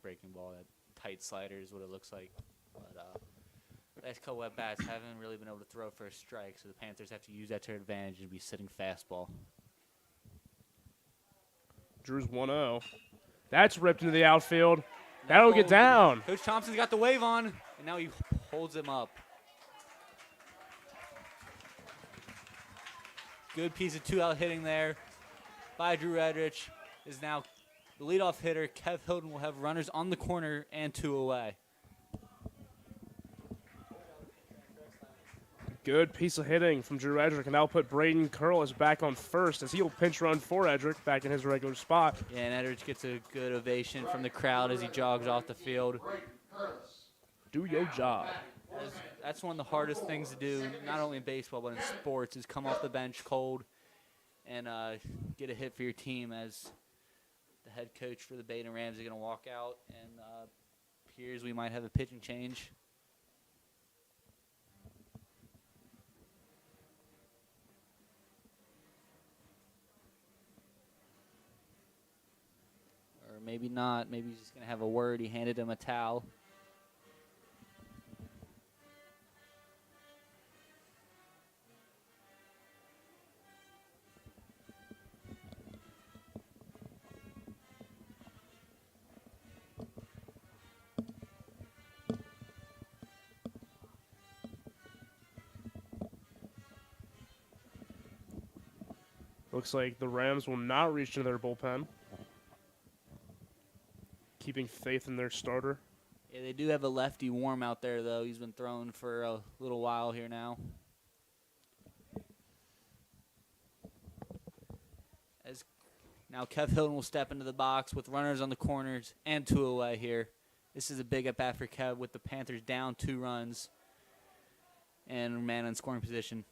breaking ball. That tight slider is what it looks like. But last couple at bats haven't really been able to throw for a strike, so the Panthers have to use that to their advantage and be sitting fastball. Drew's 1-0. That's ripped into the outfield. That'll get down. Coach Thompson's got the wave on, and now he holds him up. Good piece of 2-out hitting there by Drew Edrich. Is now the leadoff hitter. Kev Hilton will have runners on the corner and 2 away. Good piece of hitting from Drew Edric, and that'll put Braden Curlis back on first as he'll pinch run for Edric back in his regular spot. Yeah, and Edrich gets a good ovation from the crowd as he jogs off the field. Do your job. That's one of the hardest things to do, not only in baseball but in sports, is come off the bench cold and get a hit for your team, as the head coach for the Baden Rams is going to walk out, and appears we might have a pitching change. Or maybe not. Maybe he's just going to have a word. He handed him a towel. Looks like the Rams will not reach into their bullpen, keeping faith in their starter. Yeah, they do have a lefty warm out there, though. He's been thrown for a little while here now. As now Kev Hilton will step into the box with runners on the corners and 2 away here. This is a big at-bat for Kev with the Panthers down 2 runs and man in scoring position.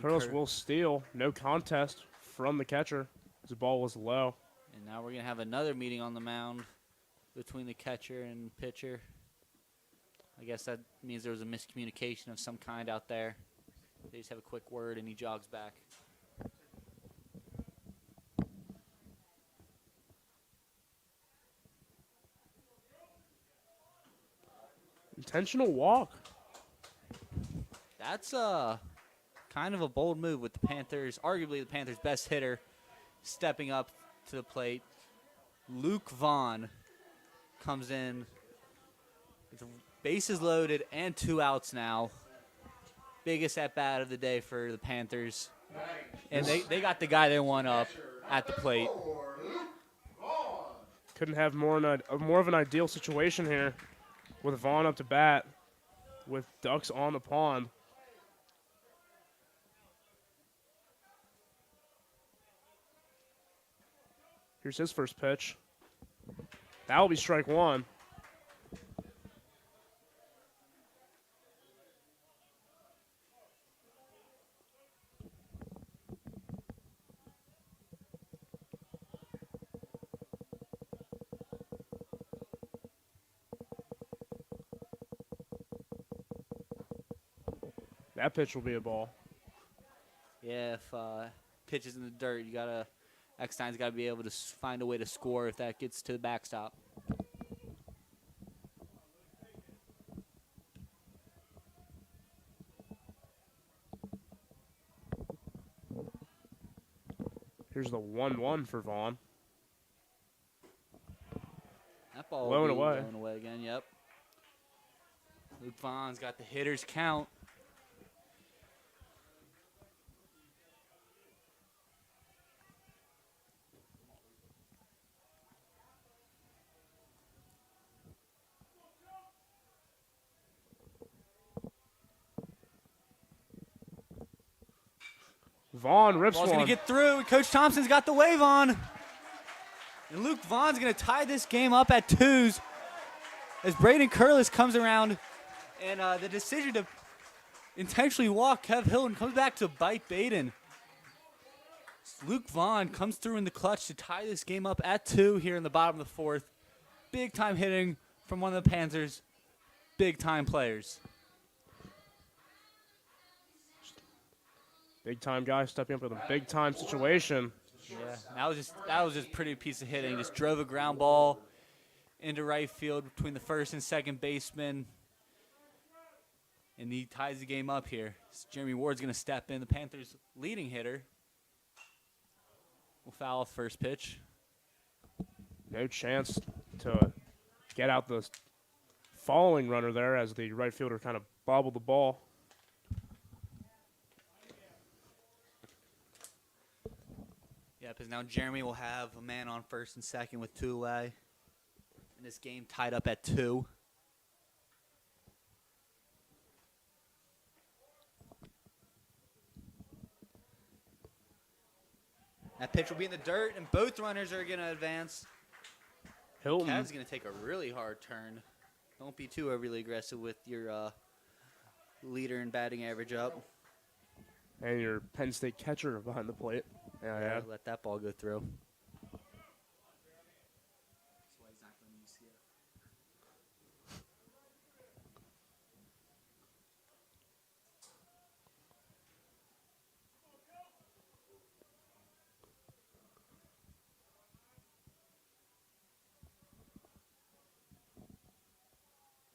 Curlis will steal. No contest from the catcher. The ball was low. And now we're going to have another meeting on the mound between the catcher and pitcher. I guess that means there was a miscommunication of some kind out there. They just have a quick word, and he jogs back. Intentional walk. That's kind of a bold move with the Panthers, arguably the Panthers' best hitter, stepping up to the plate. Luke Vaughn comes in with bases loaded and 2 outs now. Biggest at-bat of the day for the Panthers. And they got the guy they want up at the plate. Couldn't have more of an ideal situation here with Vaughn up to bat with ducks on the pond. Here's his first pitch. That will be strike 1. That pitch will be a ball. Yeah, if pitch is in the dirt, Eckstein's got to be able to find a way to score if that gets to the backstop. Here's the 1-1 for Vaughn. That ball Blown will be away. blown away again, yep. Luke Vaughn's got the hitter's count. Vaughn rips Ball's one. going to get through, and Coach Thompson's got the wave on. And Luke Vaughn's going to tie this game up at 2s as Braden Curlis comes around, and the decision to intentionally walk Kev Hilton comes back to bite Baden. Luke Vaughn comes through in the clutch to tie this game up at 2 here in the bottom of the 4th. Big time hitting from one of the Panthers' big time players. Big time guy stepping up with a big time situation. Yeah, that was just pretty piece of hitting. Just drove a ground ball into right field between the first and second baseman. And he ties the game up here. So Jeremy Ward's going to step in, the Panthers' leading hitter. Will foul off first pitch. No chance to get out the following runner there as the right fielder kind of bobbled the ball. Yeah, because now Jeremy will have a man on first and second with 2 away. And this game tied up at 2. That pitch will be in the dirt, and both runners are going to advance. Hilton. Kev's going to take a really hard turn. Don't be too overly aggressive with your leader and batting average up. And your Penn State catcher behind the plate. Yeah. Let that ball go through.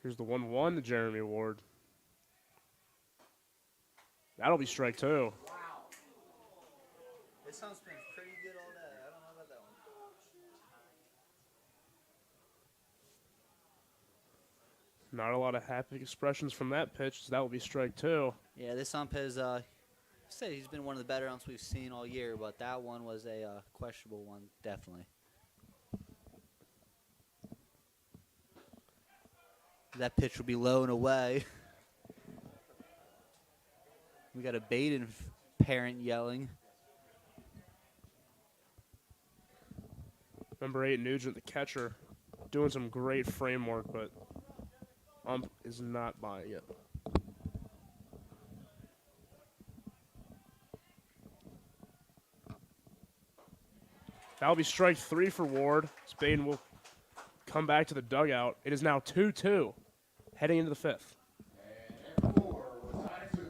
Here's the 1-1 to Jeremy Ward. That'll be strike 2. Wow. This sounds pretty good all day. I don't know about that one. Not a lot of happy expressions from that pitch, so that will be strike 2. Yeah, this ump has said he's been one of the better umps we've seen all year, but that one was a questionable one, definitely. That pitch will be low and away. We got a Baden parent yelling. Number 8, Nugent, the catcher, doing some great framework, but ump is not buying it. That'll be strike 3 for Ward. Baden will come back to the dugout. It is now 2-2, heading into the 5th. And number 4 was tied at 2.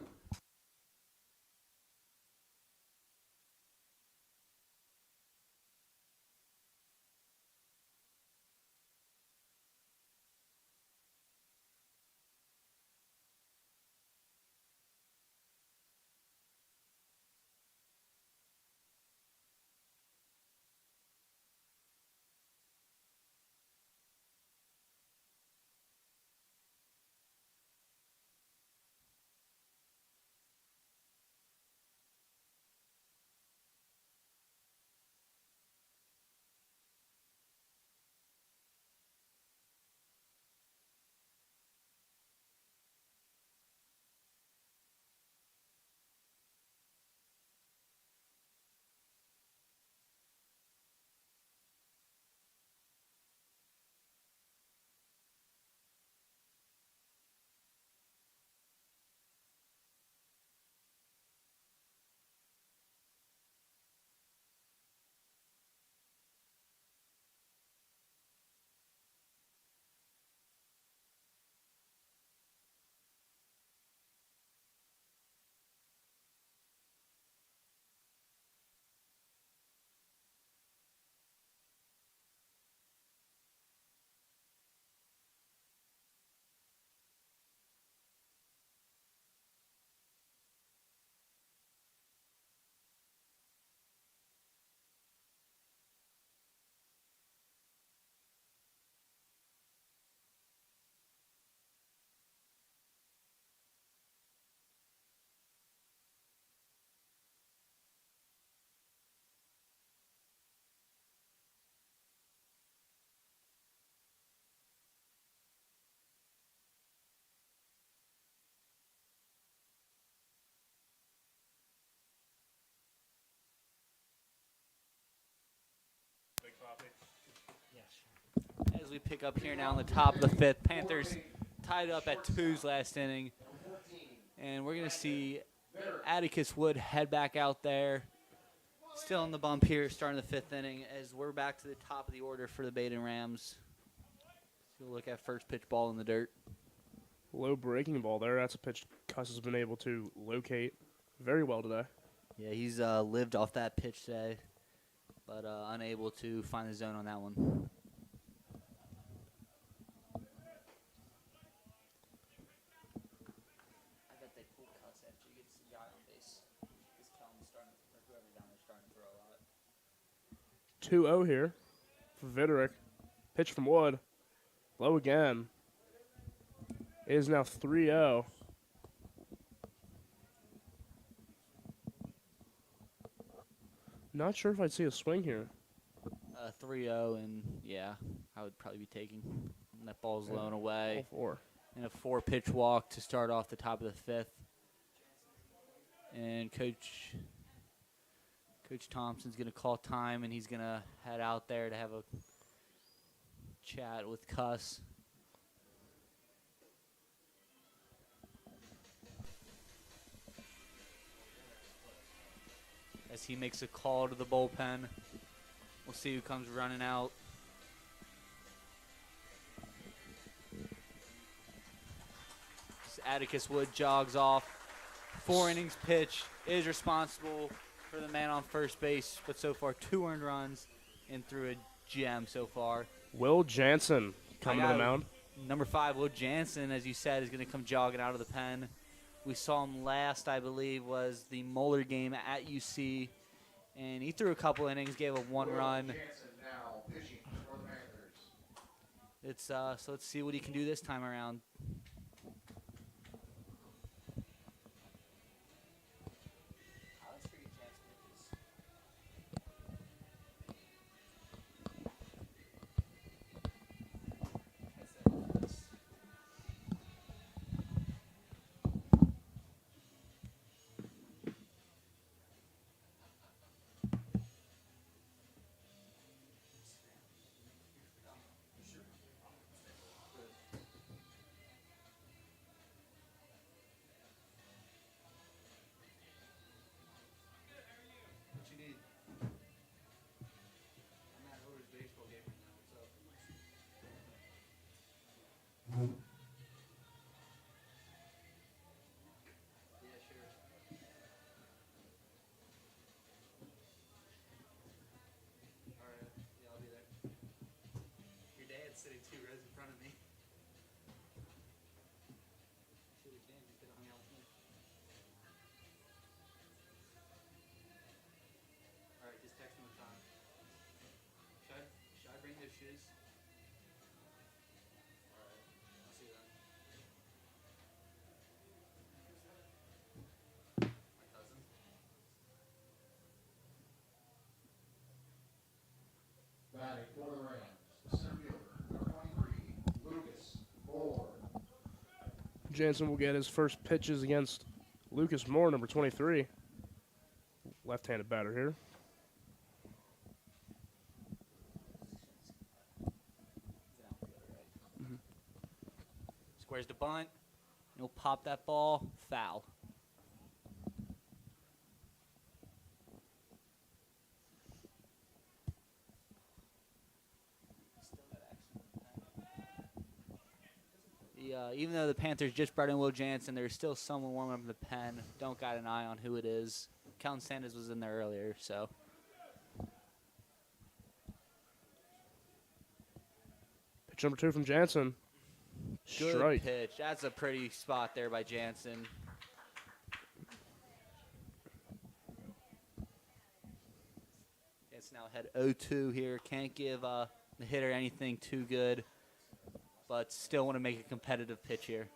pick up here now in the top of the fifth. Panthers tied up at 2's last inning. And we're going to see Atticus Wood head back out there. Still on the bump here, starting the fifth inning, as we're back to the top of the order for the Baden Rams. So we'll look at first pitch ball in the dirt. Low breaking ball there. That's a pitch Cuss has been able to locate very well today. Yeah, he's lived off that pitch today, but unable to find the zone on that one. I bet they pull Cuss after he gets the guy on base. This Kellen's starting, or whoever down there, starting to throw a lot. 2-0 here for Viderick. Pitch from Wood. Low again. It is now 3-0. Not sure if I'd see a swing here. 3-0, and yeah, I would probably be taking. And that ball's low and All away. four. And a 4-pitch walk to start off the top of the fifth. And Coach Thompson's going to call time, and he's going to head out there to have a chat with Cuss. As he makes a call to the bullpen. We'll see who comes running out. As Atticus Wood jogs off. 4 innings pitch, is responsible for the man on first base, but so far 2 earned runs and threw a gem so far. Will Jansen coming to the mound. Number 5, Will Jansen, as you said, is going to come jogging out of the pen. We saw him last, I believe, was the Moeller game at UC, and he threw a couple innings, gave a 1 run. Jansen now pitching for the Panthers. It's so let's see what he can do this time around. Sitting 2 rows in front of me. Should have been, you could have hung out with me. Alright, just text me what time. Should I bring those shoes? Alright, I'll see you then. My cousin. Batting for the Rams, the center fielder, number 23, Lucas Moore. Jansen will get his first pitches against Lucas Moore, number 23. Left-handed batter here. Squares the bunt. He'll pop that ball. Foul. Even though the Panthers just brought in Will Jansen, there's still someone warming up in the pen. Don't got an eye on who it is. Kellen Sanders was in there earlier, so. Pitch number 2 from Jansen. Good Strike. pitch. That's a pretty spot there by Jansen. It's now ahead 0-2 here. Can't give the hitter anything too good, but still want to make a competitive pitch here.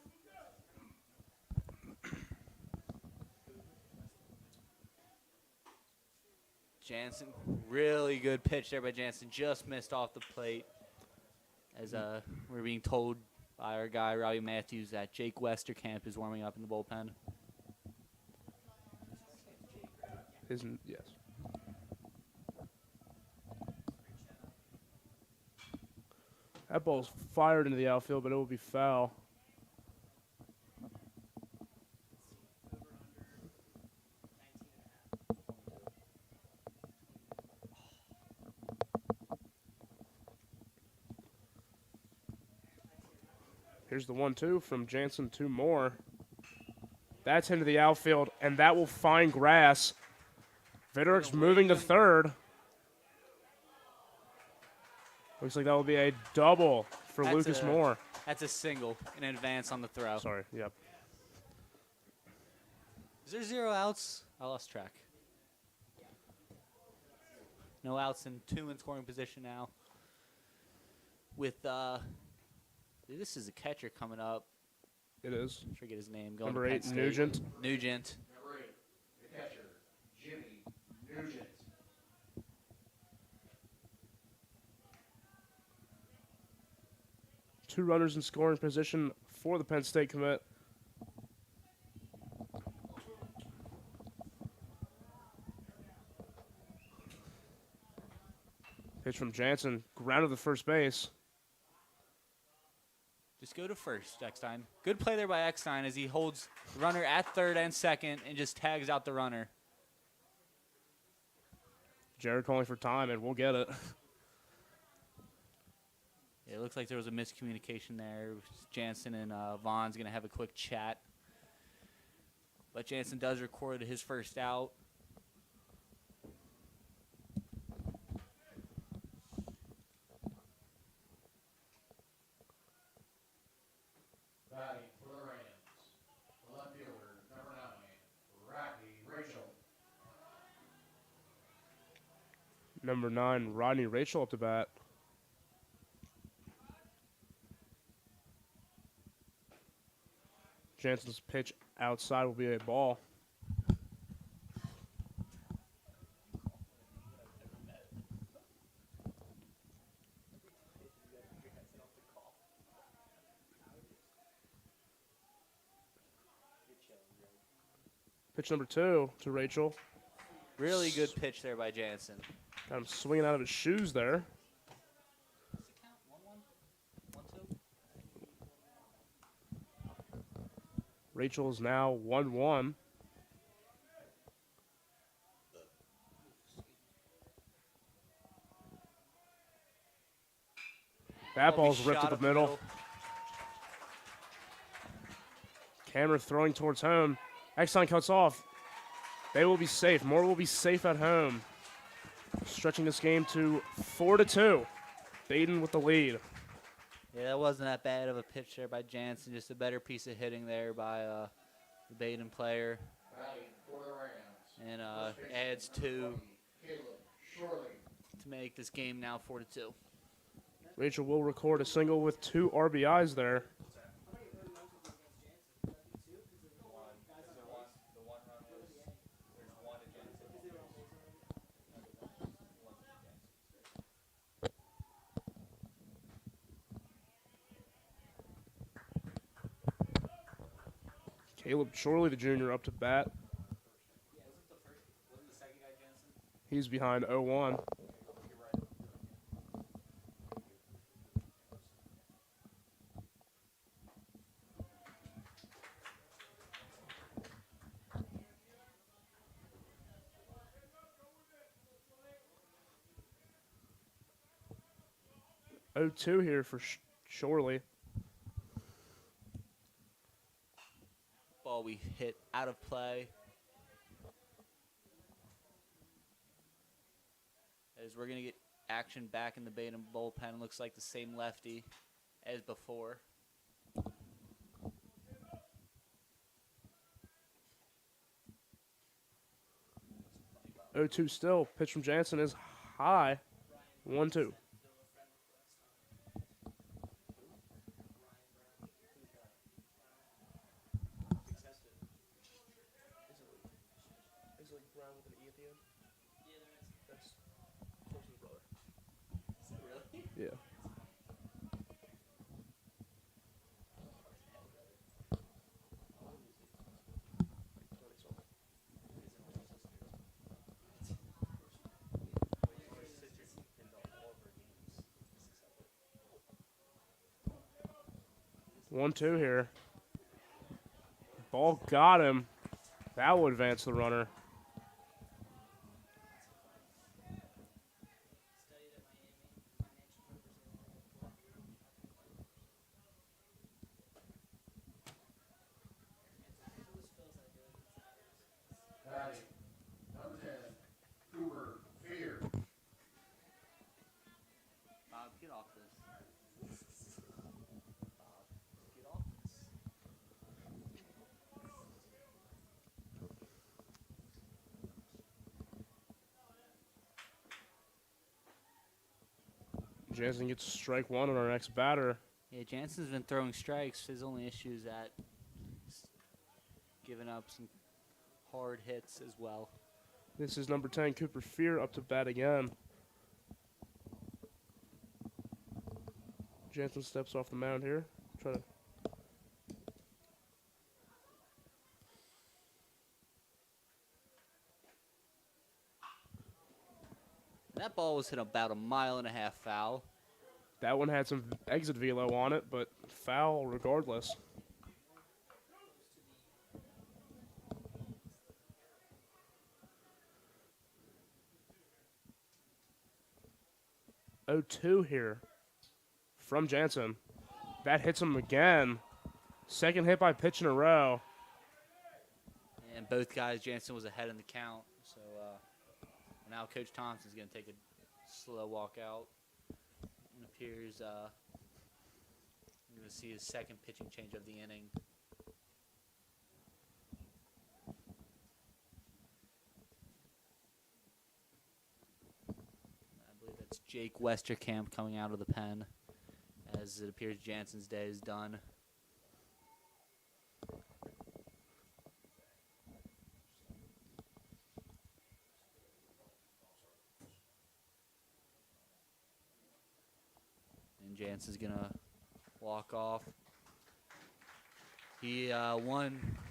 Jansen, really good pitch there by Jansen. Just missed off the plate. As we're being told by our guy, Robbie Matthews, that Jake Westerkamp is warming up in the bullpen. Yes. That ball's fired into the outfield, but it will be foul. Here's the 1-2 from Jansen, 2 more. That's into the outfield, and that will find grass. Vitter's moving to third. Looks like that will be a double for Lucas Moore. That's a single in advance on the throw. Sorry, yep. Is there 0 outs? I lost track. No outs and 2 in scoring position now. With this is a catcher coming up. It is. I forget his name. Going Number to 8, Penn State. Nugent. Nugent. Number 8, the catcher, Jimmy Nugent. Two runners in scoring position for the Penn State commit. Pitch from Jansen, grounded to first base. Just go to first, Eckstein. Good play there by Eckstein as he holds the runner at third and second and just tags out the runner. Jared calling for time, and we'll get it. Yeah, it looks like there was a miscommunication there. Jansen and Vaughn's going to have a quick chat. But Jansen does record his first out. Batting for the Rams, the left fielder, number 9, Rachel. Number 9, Rodney Rachel up to bat. Jansen's pitch outside will be a ball. Pitch number 2 to Rachel. Really good pitch there by Jansen. Got him swinging out of his shoes there. Rachel is now 1-1. That ball's ripped to the middle. Camera throwing towards home. Eckstein cuts off. They will be safe. Moore will be safe at home. Stretching this game to 4-2. Baden with the lead. Yeah, that wasn't that bad of a pitch there by Jansen. Just a better piece of hitting there by the Baden player. Batting for the Rams. And adds 2 Caleb Shorley. to make this game now 4-2. Rachel will record a single with 2 RBIs there. Caleb Shorley, the junior, up to bat. He's behind 0-1. Oh-2 here for Shorley. Ball we hit out of play. As we're going to get action back in the Baden bullpen. Looks like the same lefty as before. 0-2 still. Pitch from Jansen is high. 1-2. Yeah. 1-2 here. Ball got him. That will advance the runner. Badin. Number 10, Cooper Fear. Bob, get off this. Bob, get off this. Jansen gets strike one on our next batter. Yeah, Jansen's been throwing strikes. His only issue is that giving up some hard hits as well. This is number 10, Cooper Fear, up to bat again. Jansen steps off the mound here. Try to. That ball was hit about 1.5 miles foul. That one had some exit velo on it, but foul regardless. Oh, 2 here from Jansen. That hits him again. Second hit by pitch in a row. And both guys, Jansen was ahead in the count. So now Coach Thompson's going to take a slow walk out. It appears you're going to see his second pitching change of the inning. I believe that's Jake Westerkamp coming out of the pen, as it appears Jansen's day is done. And Jansen's gonna walk off. He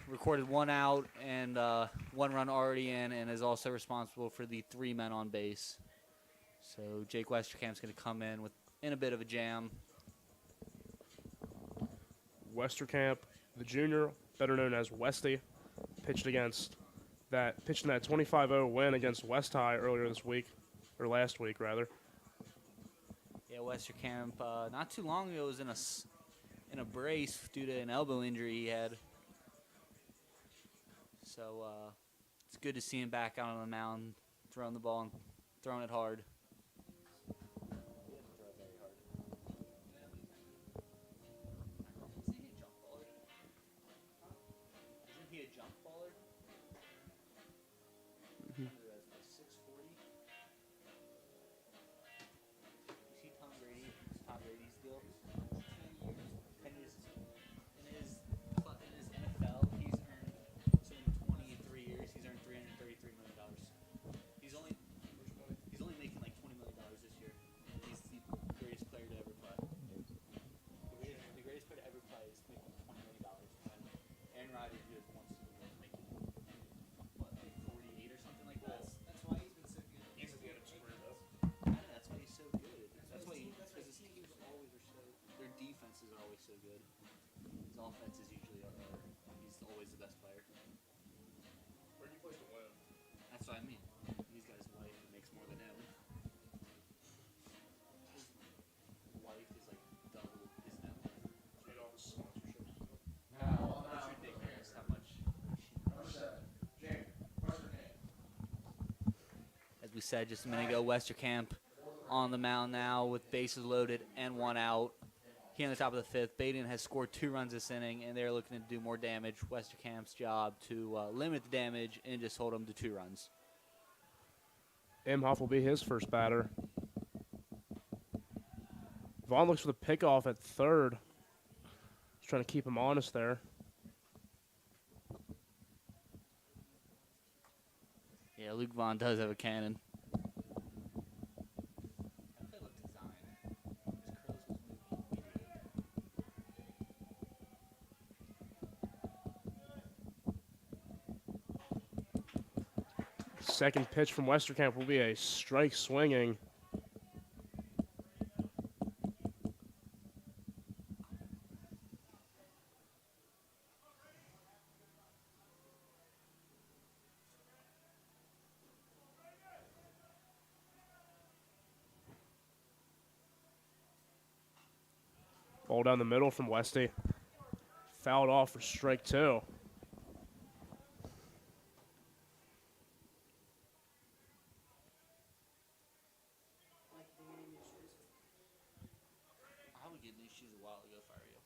recorded 1 out and 1 run already in, and is also responsible for the 3 men on base. So Jake Westerkamp's gonna come in a bit of a jam. Westerkamp, the junior, better known as Westy, pitched in that 25-0 win against West High earlier this week, or last week rather. Yeah, Westerkamp not too long ago was in a brace due to an elbow injury he had. So it's good to see him back out on the mound, throwing the ball and throwing it hard. Offense is usually he's always the best player. Where do you play to win? That's what I mean. These guys' wife makes more than him. His wife is like double his net worth. Get all the sponsorships. Now, on It's out. ridiculous how much. Number 7, Jake Westerkamp. As we said just a minute ago, Westerkamp on the mound now with bases loaded and 1 out. Here on the top of the 5th, Baden has scored 2 runs this inning, and they're looking to do more damage. Westerkamp's job to limit the damage and just hold them to 2 runs. Imhoff will be his first batter. Vaughn looks for the pickoff at third. He's trying to keep him honest there. Yeah, Luke Vaughn does have a cannon. Second pitch from Westerkamp will be a strike swinging. Ball down the middle from Westy. Fouled off for strike 2. I would get new shoes a while ago if I were you.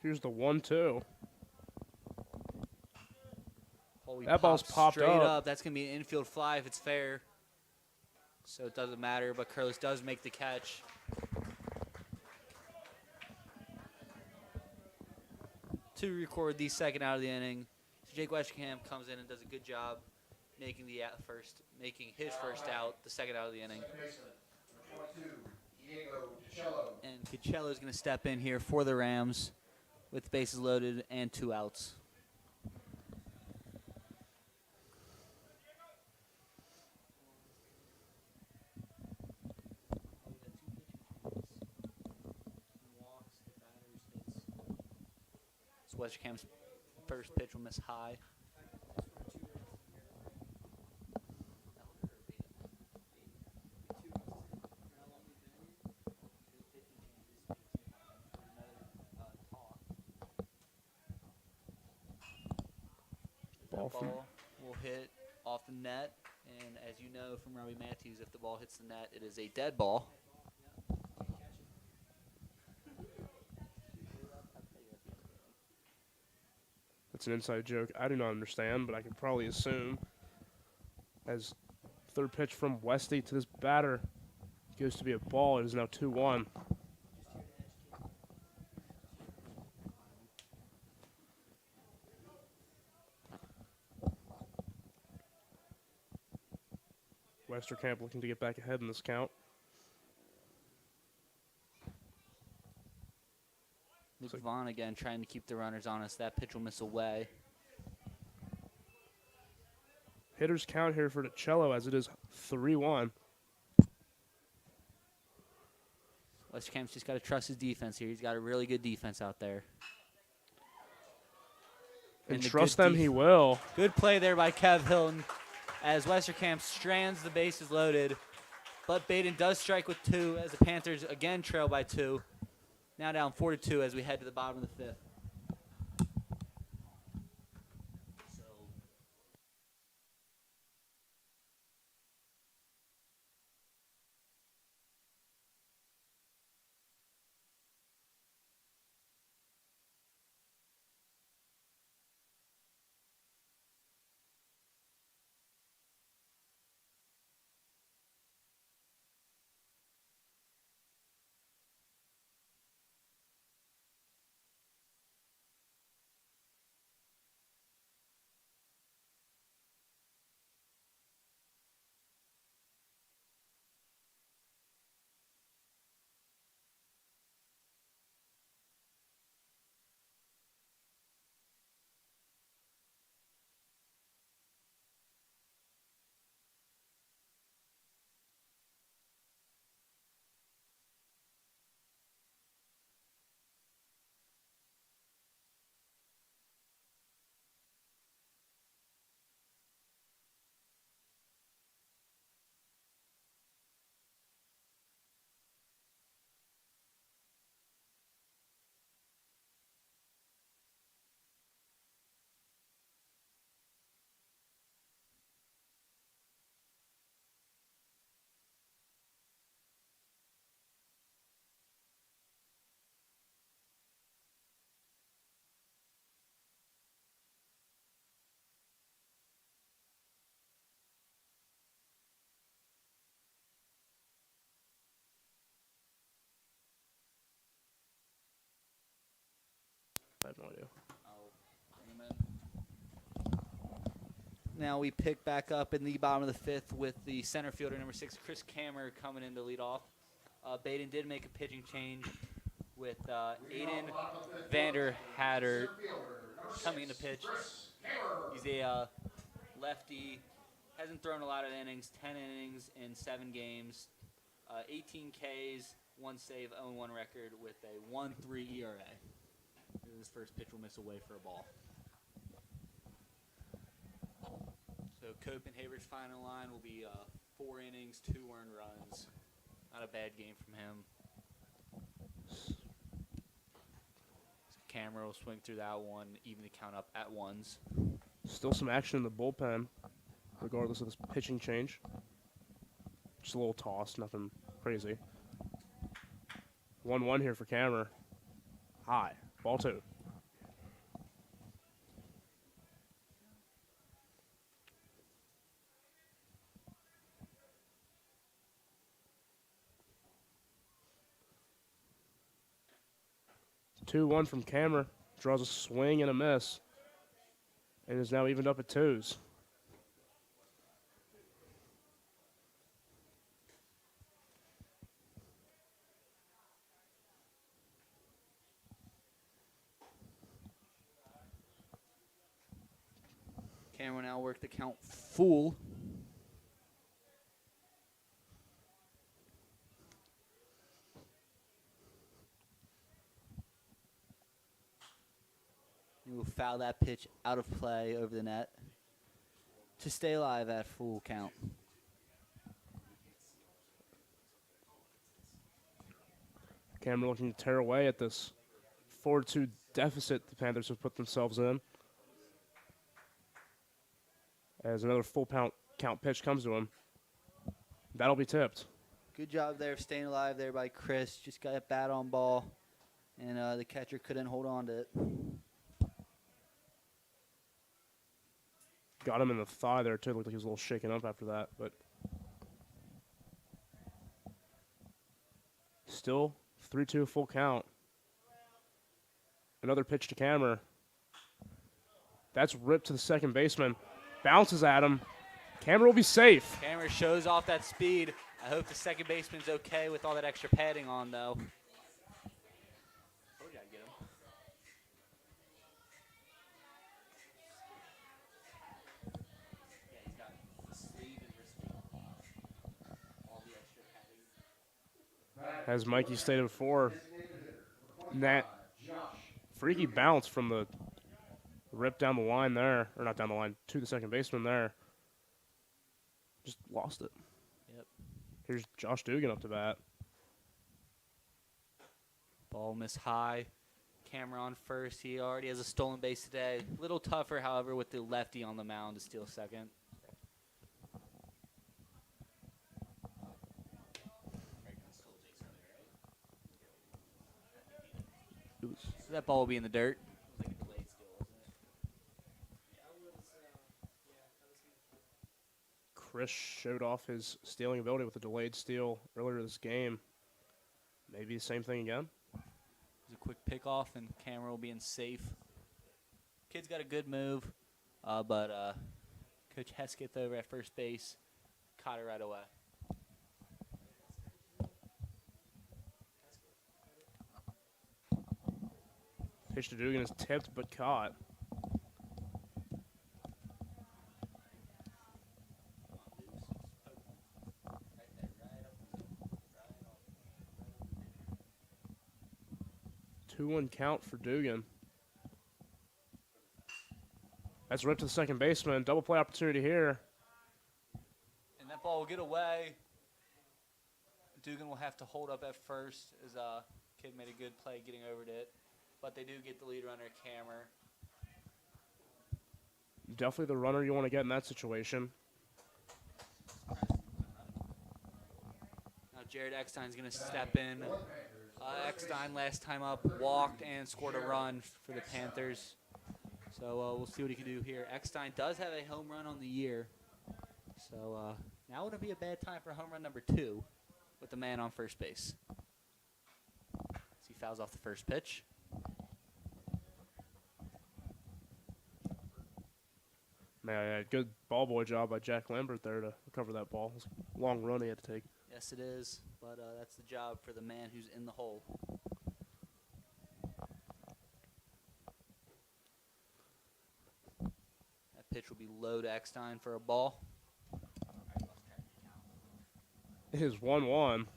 Here's the 1-2. Holy That ball's popped straight up. That's going to be an infield fly if it's fair. So it doesn't matter, but Curlis does make the catch. To record the second out of the inning. So Jake Westerkamp comes in and does a good job making his first out, the second out of the inning. And Cacello is going to step in here for the Rams with bases loaded and 2 outs. So Westerkamp's first pitch will miss high. Ball will hit off the net, and as you know from Robbie Matthews, if the ball hits the net, it is a dead ball. That's an inside joke I do not understand, but I can probably assume. As third pitch from Westy to this batter goes to be a ball. It is now 2-1. Westerkamp looking to get back ahead in this count. Luke Vaughn again trying to keep the runners honest. That pitch will miss away. Hitters count here for Cacello as it is 3-1. Westerkamp's just got to trust his defense here. He's got a really good defense out there. And trust them he will. Good play there by Kev Hilton as Westerkamp strands the bases loaded. But Baden does strike with 2 as the Panthers again trail by 2. Now down 4-2 as we head to the bottom of the 5th. I have no idea. Now we pick back up in the bottom of the 5th with the center fielder, number 6, Chris Kammer, coming in to lead off. Baden did make a pitching change with Aiden Vander Hatter coming in to pitch. He's a lefty, hasn't thrown a lot of innings, 10 innings in 7 games, 18 Ks, 1 save, 0-1 record with a 1.3 ERA. His first pitch will miss away for a ball. So Copenhagen's final line will be 4 innings, 2 earned runs. Not a bad game from him. Camera will swing through that one, even the count up at ones. Still some action in the bullpen, regardless of this pitching change. Just a little toss, nothing crazy. 1-1 here for Camera. High. Ball 2. Two one from Camera. Draws a swing and a miss. And is now evened up at 2s. Camera now work the count full. He will foul that pitch out of play over the net to stay alive at full count. Camera looking to tear away at this 4-2 deficit the Panthers have put themselves in. As another full count pitch comes to him. That'll be tipped. Good job there of staying alive there by Chris. Just got a bat on ball, and the catcher couldn't hold on to it. Got him in the thigh there, too. Looked like he was a little shaken up after that. But still 3-2 full count. Another pitch to Camera. That's ripped to the second baseman. Bounces at him. Camera will be safe. Camera shows off that speed. I hope the second baseman's okay with all that extra padding on, though. Told you I'd get him. Yeah, he's got the sleeve and wrist tape. All the extra padding. As Mikey stated before, that freaky bounce from the rip down the line there, or not down the line, to the second baseman there. Just lost it. Yep. Here's Josh Dugan up to bat. Ball miss high. Camera on first. He already has a stolen base today. A little tougher, however, with the lefty on the mound to steal second. So that ball will be in the dirt. Chris showed off his stealing ability with a delayed steal earlier this game. Maybe the same thing again. It's a quick pickoff, and Camera will be in safe. Kid's got a good move, but Coach Hesketh over at first base caught it right away. Pitch to Dugan is tipped but caught. Two-one count for Dugan. That's ripped to the second baseman. Double play opportunity here. And that ball will get away. Dugan will have to hold up at first as Kid made a good play getting over to it. But they do get the lead runner, Camera. Definitely the runner you want to get in that situation. Now Jared Eckstein's going to step in. Eckstein last time up walked and scored a run for the Panthers. So we'll see what he can do here. Eckstein does have a home run on the year. So now wouldn't be a bad time for home run number 2 with the man on first base. As he fouls off the first pitch. Man, good ball boy job by Jack Lambert there to recover that ball. It was a long run he had to take. Yes, it is. But that's the job for the man who's in the hole. That pitch will be low to Eckstein for a ball. It is 1-1.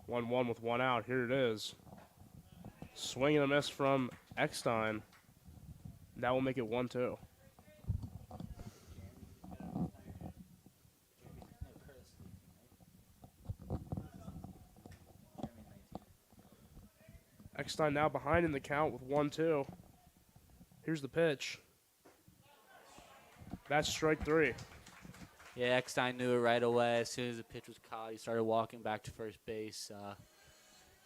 One with one out. Here it is. Swing and a miss from Eckstein. That will make it 1-2. Eckstein now behind in the count with 1-2. Here's the pitch. That's strike 3. Yeah, Eckstein knew it right away. As soon as the pitch was caught, he started walking back to first base.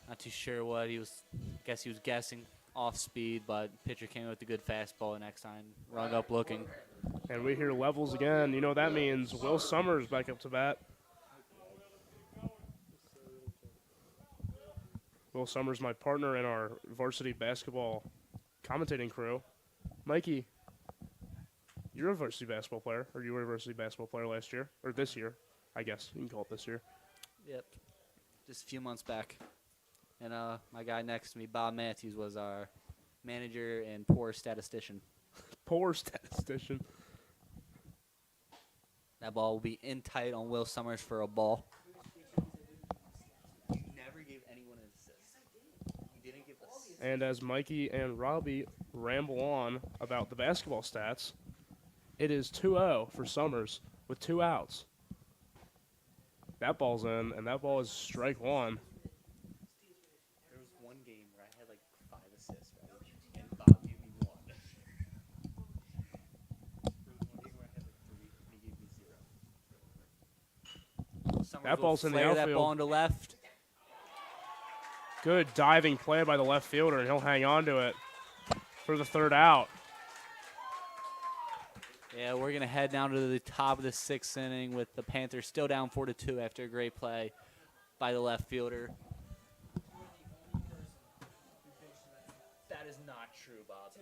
Not too sure what he was. Guess he was guessing off speed, but pitcher came with a good fastball, and Eckstein rung up looking. And we hear levels again. You know what that means. Will Summers back up to bat. Will Summers, my partner in our varsity basketball commentating crew. Mikey, you're a varsity basketball player, or you were a varsity basketball player last year, or this year, I guess. You can call it this year. Yep, just a few months back. And my guy next to me, Bob Matthews, was our manager and poor statistician. Poor statistician. That ball will be in tight on Will Summers for a ball. You never gave anyone an assist. You didn't give us. And as Mikey and Robbie ramble on about the basketball stats, it is 2-0 for Summers with 2 outs. That ball's in, and that ball is strike 1. There was one game where I had like 5 assists, right? And Bob gave me 1. There was one game where I had like 3, and he gave me 0. Summers That ball's will in the flare that outfield. ball into left. Good diving play by the left fielder, and he'll hang on to it for the 3rd out. Yeah, we're going to head down to the top of the 6th inning with the Panthers still down 4-2 after a great play by the left fielder. That is not true, Bob.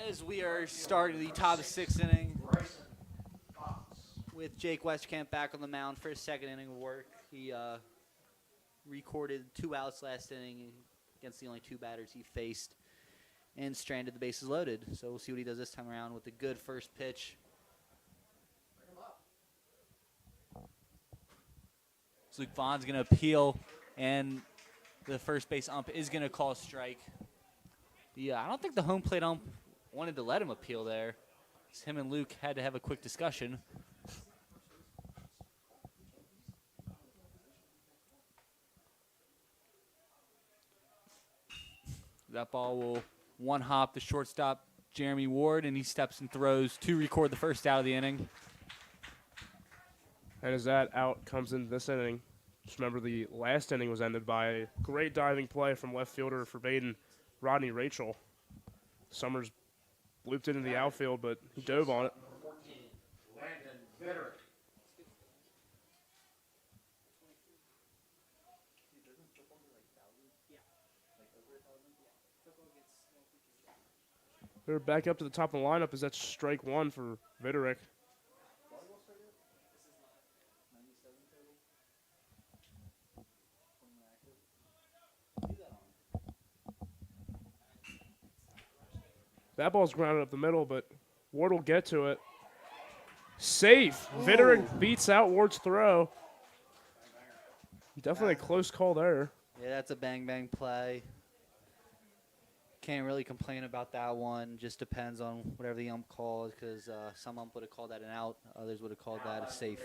As we are starting the top of the 6th inning with Jake Westcamp back on the mound for his 2nd inning of work. He recorded 2 outs last inning against the only 2 batters he faced and stranded the bases loaded. So we'll see what he does this time around with a good first pitch. So Luke Vaughn's going to appeal, and the first base ump is going to call a strike. Yeah, I don't think the home plate ump wanted to let him appeal there. Him and Luke had to have a quick discussion. That ball will one-hop the shortstop, Jeremy Ward, and he steps and throws to record the first out of the inning. And as that out comes into this inning, just remember the last inning was ended by a great diving play from left fielder for Baden, Rodney Rachel. Summers looped it in the outfield, but he dove on it. Number 14, Landon Bitter. They're back up to the top of the lineup as that's strike 1 for Viderick. That ball's grounded up the middle, but Ward will get to it. Safe. Viderick beats out Ward's throw. Definitely a close call there. Yeah, that's a bang-bang play. Can't really complain about that one. Just depends on whatever the ump calls, because some ump would have called that an out, others would have called that a safe.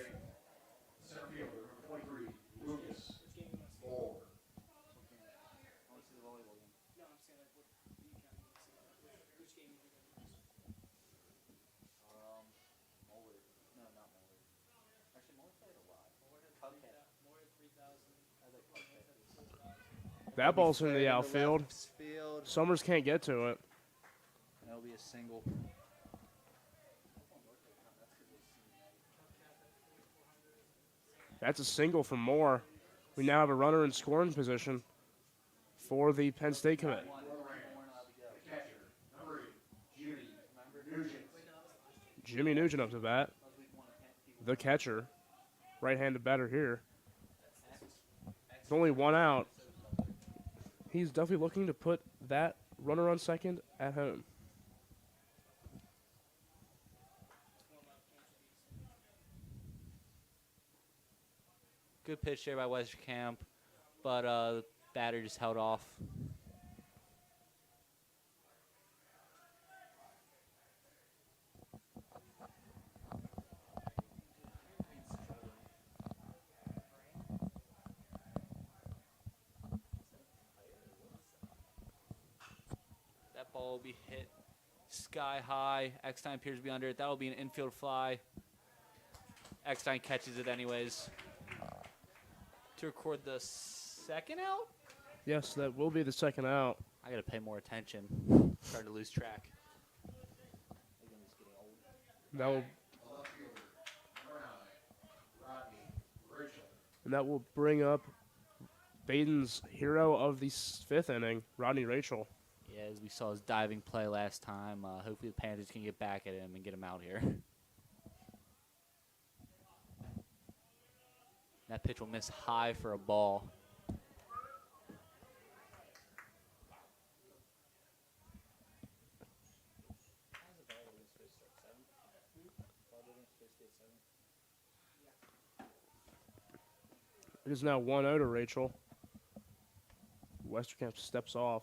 Center fielder, number 23, Lucas Moore. That ball's in the outfield. Field. Summers can't get to it. That'll be a single. That's a single from Moore. We now have a runner in scoring position for the Penn State commit. The catcher, number 8, Jimmy Nugent. Jimmy Nugent up to bat. The catcher. Right-handed batter here. With only one out. He's definitely looking to put that runner on second at home. Good pitch there by Westerkamp, but the batter just held off. That ball will be hit sky high. Eckstein appears to be under it. That will be an infield fly. Eckstein catches it anyways. To record the second out? Yes, that will be the second out. I gotta pay more attention. Starting to lose track. That will, A left fielder, number 9, Rodney Rachel. and that will bring up Baden's hero of the fifth inning, Rodney Rachel. Yeah, as we saw his diving play last time. Hopefully the Panthers can get back at him and get him out here. That pitch will miss high for a ball. It is now 1-0 to Rachel. Westerkamp steps off.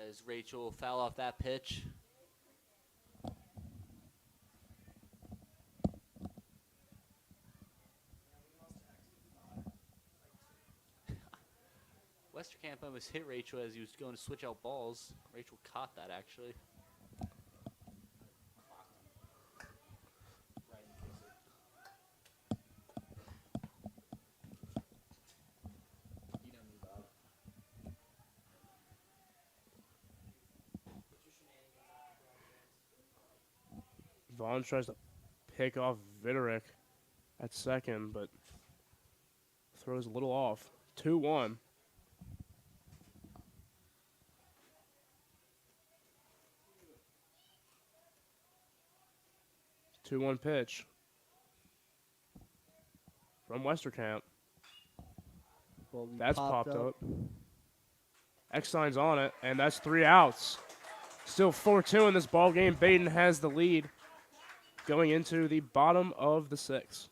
As Rachel will foul off that pitch. Westerkamp almost hit Rachel as he was going to switch out balls. Rachel caught that actually. Vaughn tries to pick off Vitterick at second, but throws a little off. 2-1. Two-one pitch from Westerkamp. That's popped up. Eckstein's on it, and that's 3 outs. Still 4-2 in this ball game. Baden has the lead going into the bottom of the 6th.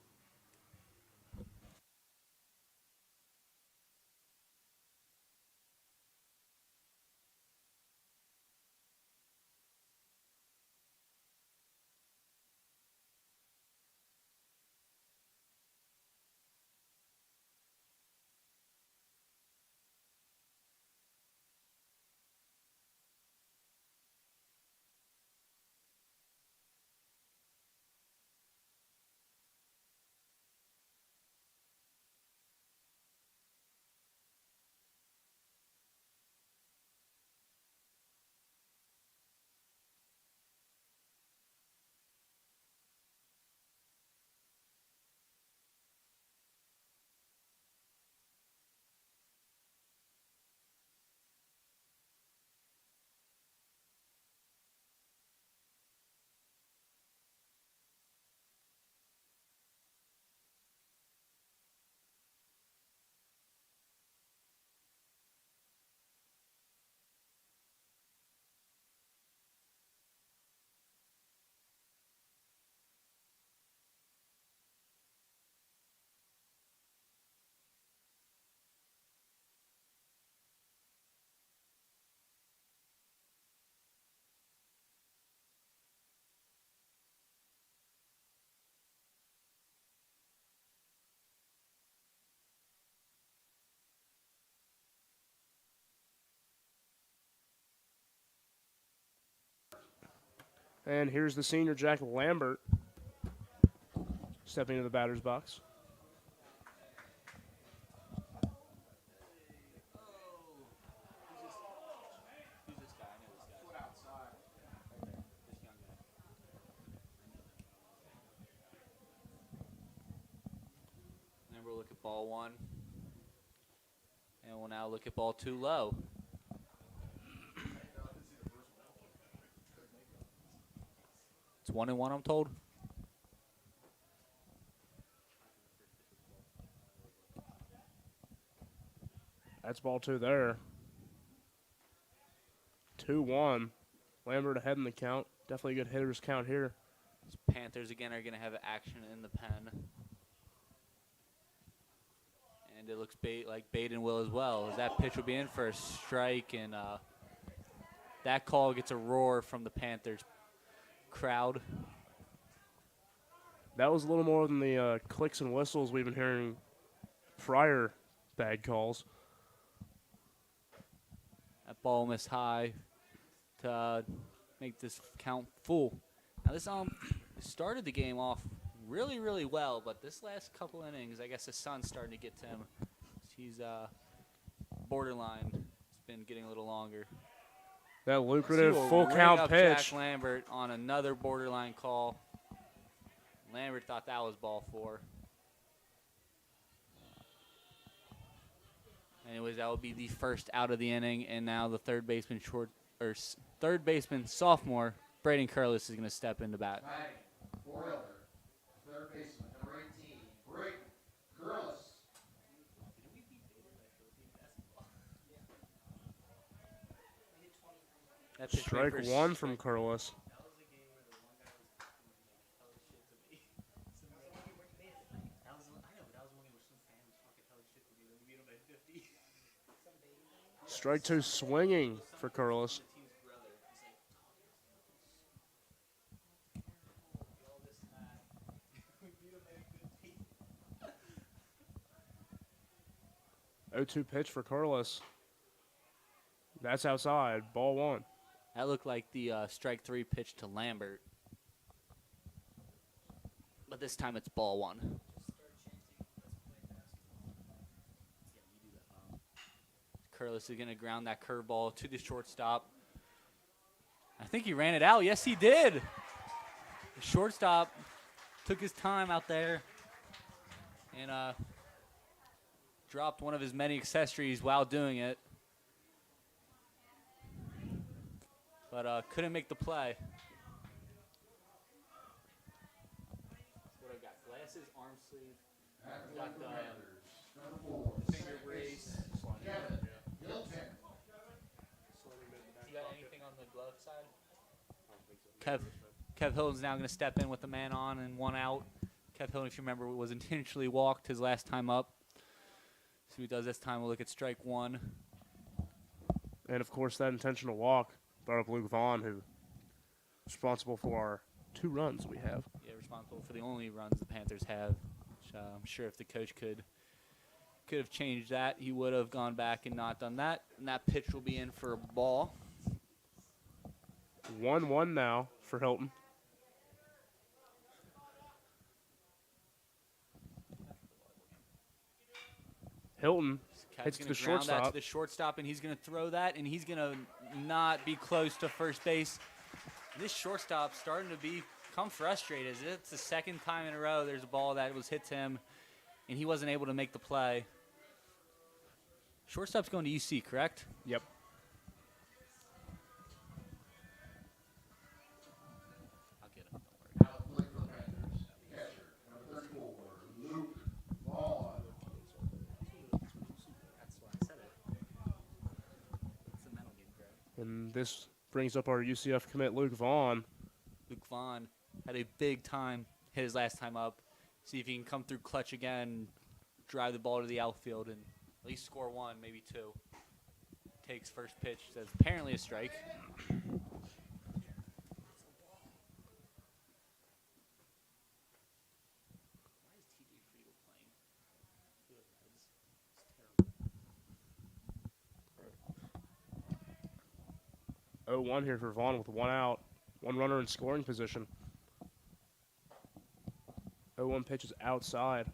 And here's the senior, Jack Lambert, stepping into the batter's box. Who's this guy? I know this guy. Foot outside. This young guy. Remember, look at ball 1. And we'll now look at ball 2 low. It's 1-1, I'm told. That's ball 2 there. 2-1. Lambert ahead in the count. Definitely a good hitter's count here. These Panthers again are going to have action in the pen. And it looks like Baden will as well, as that pitch will be in for a strike, and that call gets a roar from the Panthers crowd. That was a little more than the clicks and whistles we've been hearing prior bad calls. That ball missed high to make this count full. Now this started the game off really, really well, but this last couple innings, I guess the sun's starting to get to him. He's borderline. It's been getting a little longer. That lucrative See, we'll full ring count up pitch. Jack Lambert on another borderline call. Lambert thought that was ball 4. Anyways, that will be the first out of the inning, and now the third baseman sophomore Braden Curlis is going to step into bat. Batting, four-elder, third baseman, number 18, Braden Curlis. That pitch Strike made for 1 from Curlis. Strike 2 swinging for Curlis. 0-2 pitch for Curlis. That's outside. Ball 1. That looked like the strike 3 pitch to Lambert. But this time it's ball 1. Curlis is going to ground that curveball to the shortstop. I think he ran it out. Yes, he did. The shortstop took his time out there and dropped one of his many accessories while doing it. But couldn't make the play. What I got? Glasses, arm sleeve. Got the finger brace. You got anything on the glove side? Kev Hilton's now going to step in with a man on and 1 out. Kev Hilton, if you remember, was intentionally walked his last time up. See what he does this time. We'll look at strike 1. And, of course, that intentional walk brought up Luke Vaughn, who responsible for our 2 runs we have. Yeah, responsible for the only runs the Panthers have. Which, I'm sure if the coach could have changed that, he would have gone back and not done that. And that pitch will be in for a ball. 1-1 now for Hilton. Hilton hits the shortstop. That to shortstop. the shortstop, and he's going to throw that, and he's going to not be close to first base. This shortstop's starting to become frustrated. It's the second time in a row there's a ball that was hit to him, and he wasn't able to make the play. Shortstop's going to UC, correct? Yep. I'll get him. Don't worry. Out of play for the Panthers. Catcher, number 34, Luke Vaughn. That's why I said it. It's a mental game, Greg. And this brings up our UCF commit, Luke Vaughn. Luke Vaughn had a big time, hit his last time up. See if he can come through clutch again, drive the ball to the outfield, and at least score 1, maybe 2. Takes first pitch. That's apparently a strike. Why is TJ Friedel playing for the Reds? It's terrible. 0-1 here for Vaughn with 1 out. One runner in scoring position. 0-1 pitch is outside.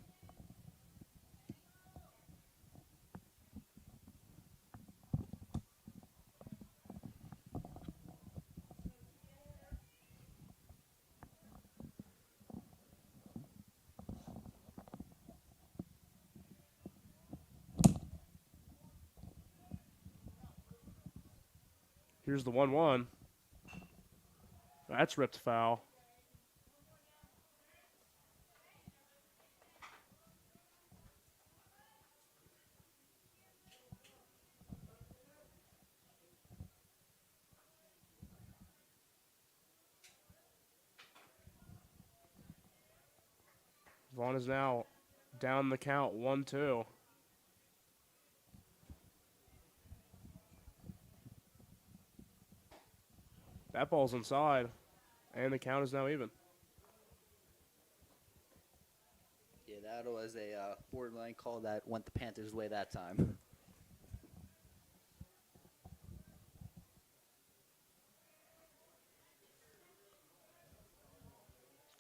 Here's the 1-1. That's ripped foul. Vaughn is now down the count 1-2. That ball's inside, and the count is now even. Yeah, that was a borderline call that went the Panthers' way that time.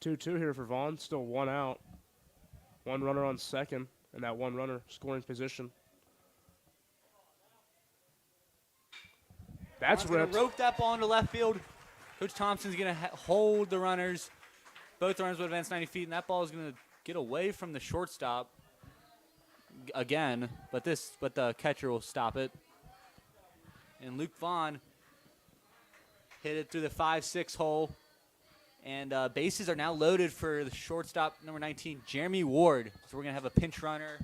2-2 here for Vaughn. Still one out. One runner on second, and that one runner scoring position. That's Vaughn's gonna ripped. rope that ball into left field. Coach Thompson's going to hold the runners. Both runners would advance 90 feet, and that ball is going to get away from the shortstop again, but the catcher will stop it. And Luke Vaughn hit it through the 5-6 hole. And bases are now loaded for the shortstop, number 19, Jeremy Ward. So we're going to have a pinch runner.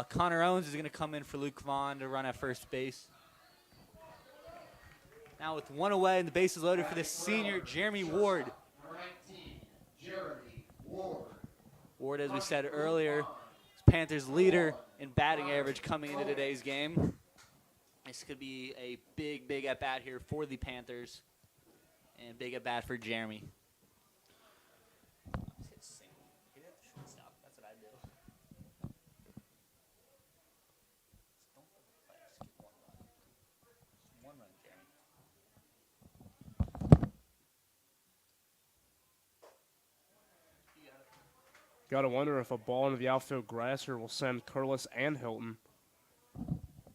Connor Owens is going to come in for Luke Vaughn to run at first base. Now with one away and the bases loaded for the senior, Jeremy Ward. Number 19, Jeremy Ward. Ward, as we said earlier, is Panthers' leader in batting average coming into today's game. This could be a big, big at-bat here for the Panthers. And big at-bat for Jeremy. Gotta wonder if a ball into the outfield grass here will send Curlis and Hilton,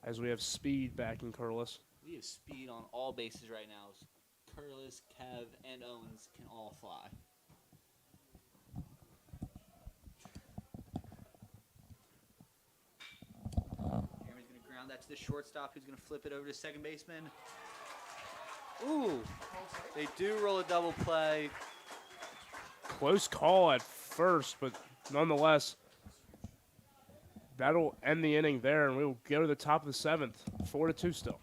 as we have speed back in Curlis. We have speed on all bases right now. Curlis, Kev, and Owens can all fly. Jeremy's going to ground that to the shortstop, who's going to flip it over to second baseman. Ooh, they do roll a double play. Close call at first, but nonetheless, that'll end the inning there, and we will go to the top of the seventh. 4-2 still.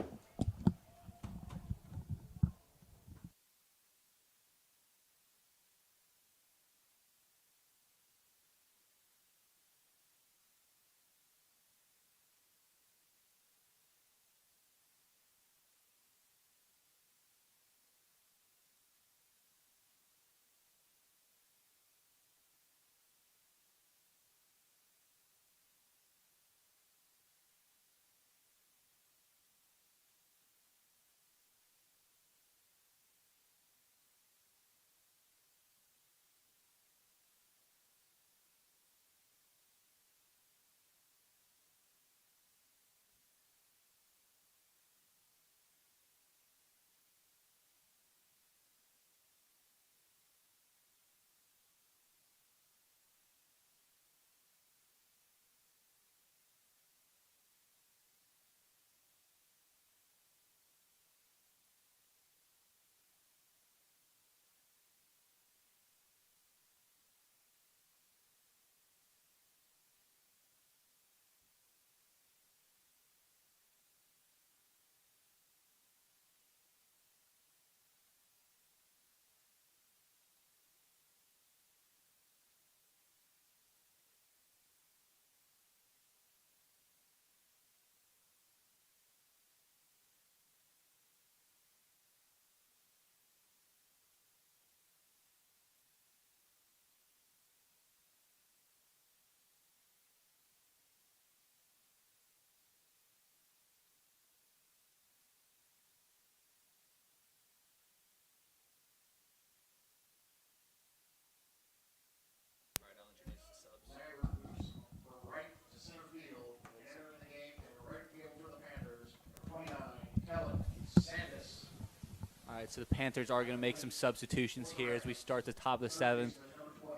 All right, so the Panthers are going to make some substitutions here as we start the top of the 7th.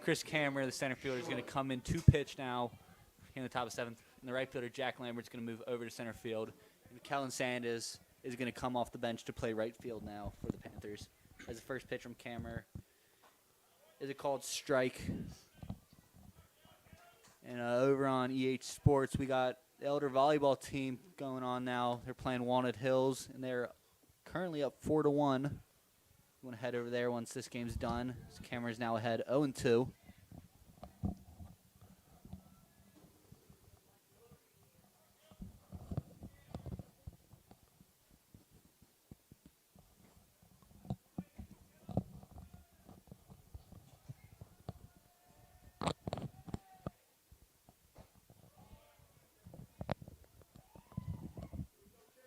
Chris Cameron, the center fielder, is going to come in to pitch now in the top of the 7th. And the right fielder, Jack Lambert's going to move over to center field. And Kellen Sanders is going to come off the bench to play right field now for the Panthers. As the first pitch from Cameron. Is it called strike? And over on EH Sports, we got the Elder volleyball team going on now. They're playing Walnut Hills, and they're currently up 4-1. You want to head over there once this game's done. So Cameron's now ahead 0-2.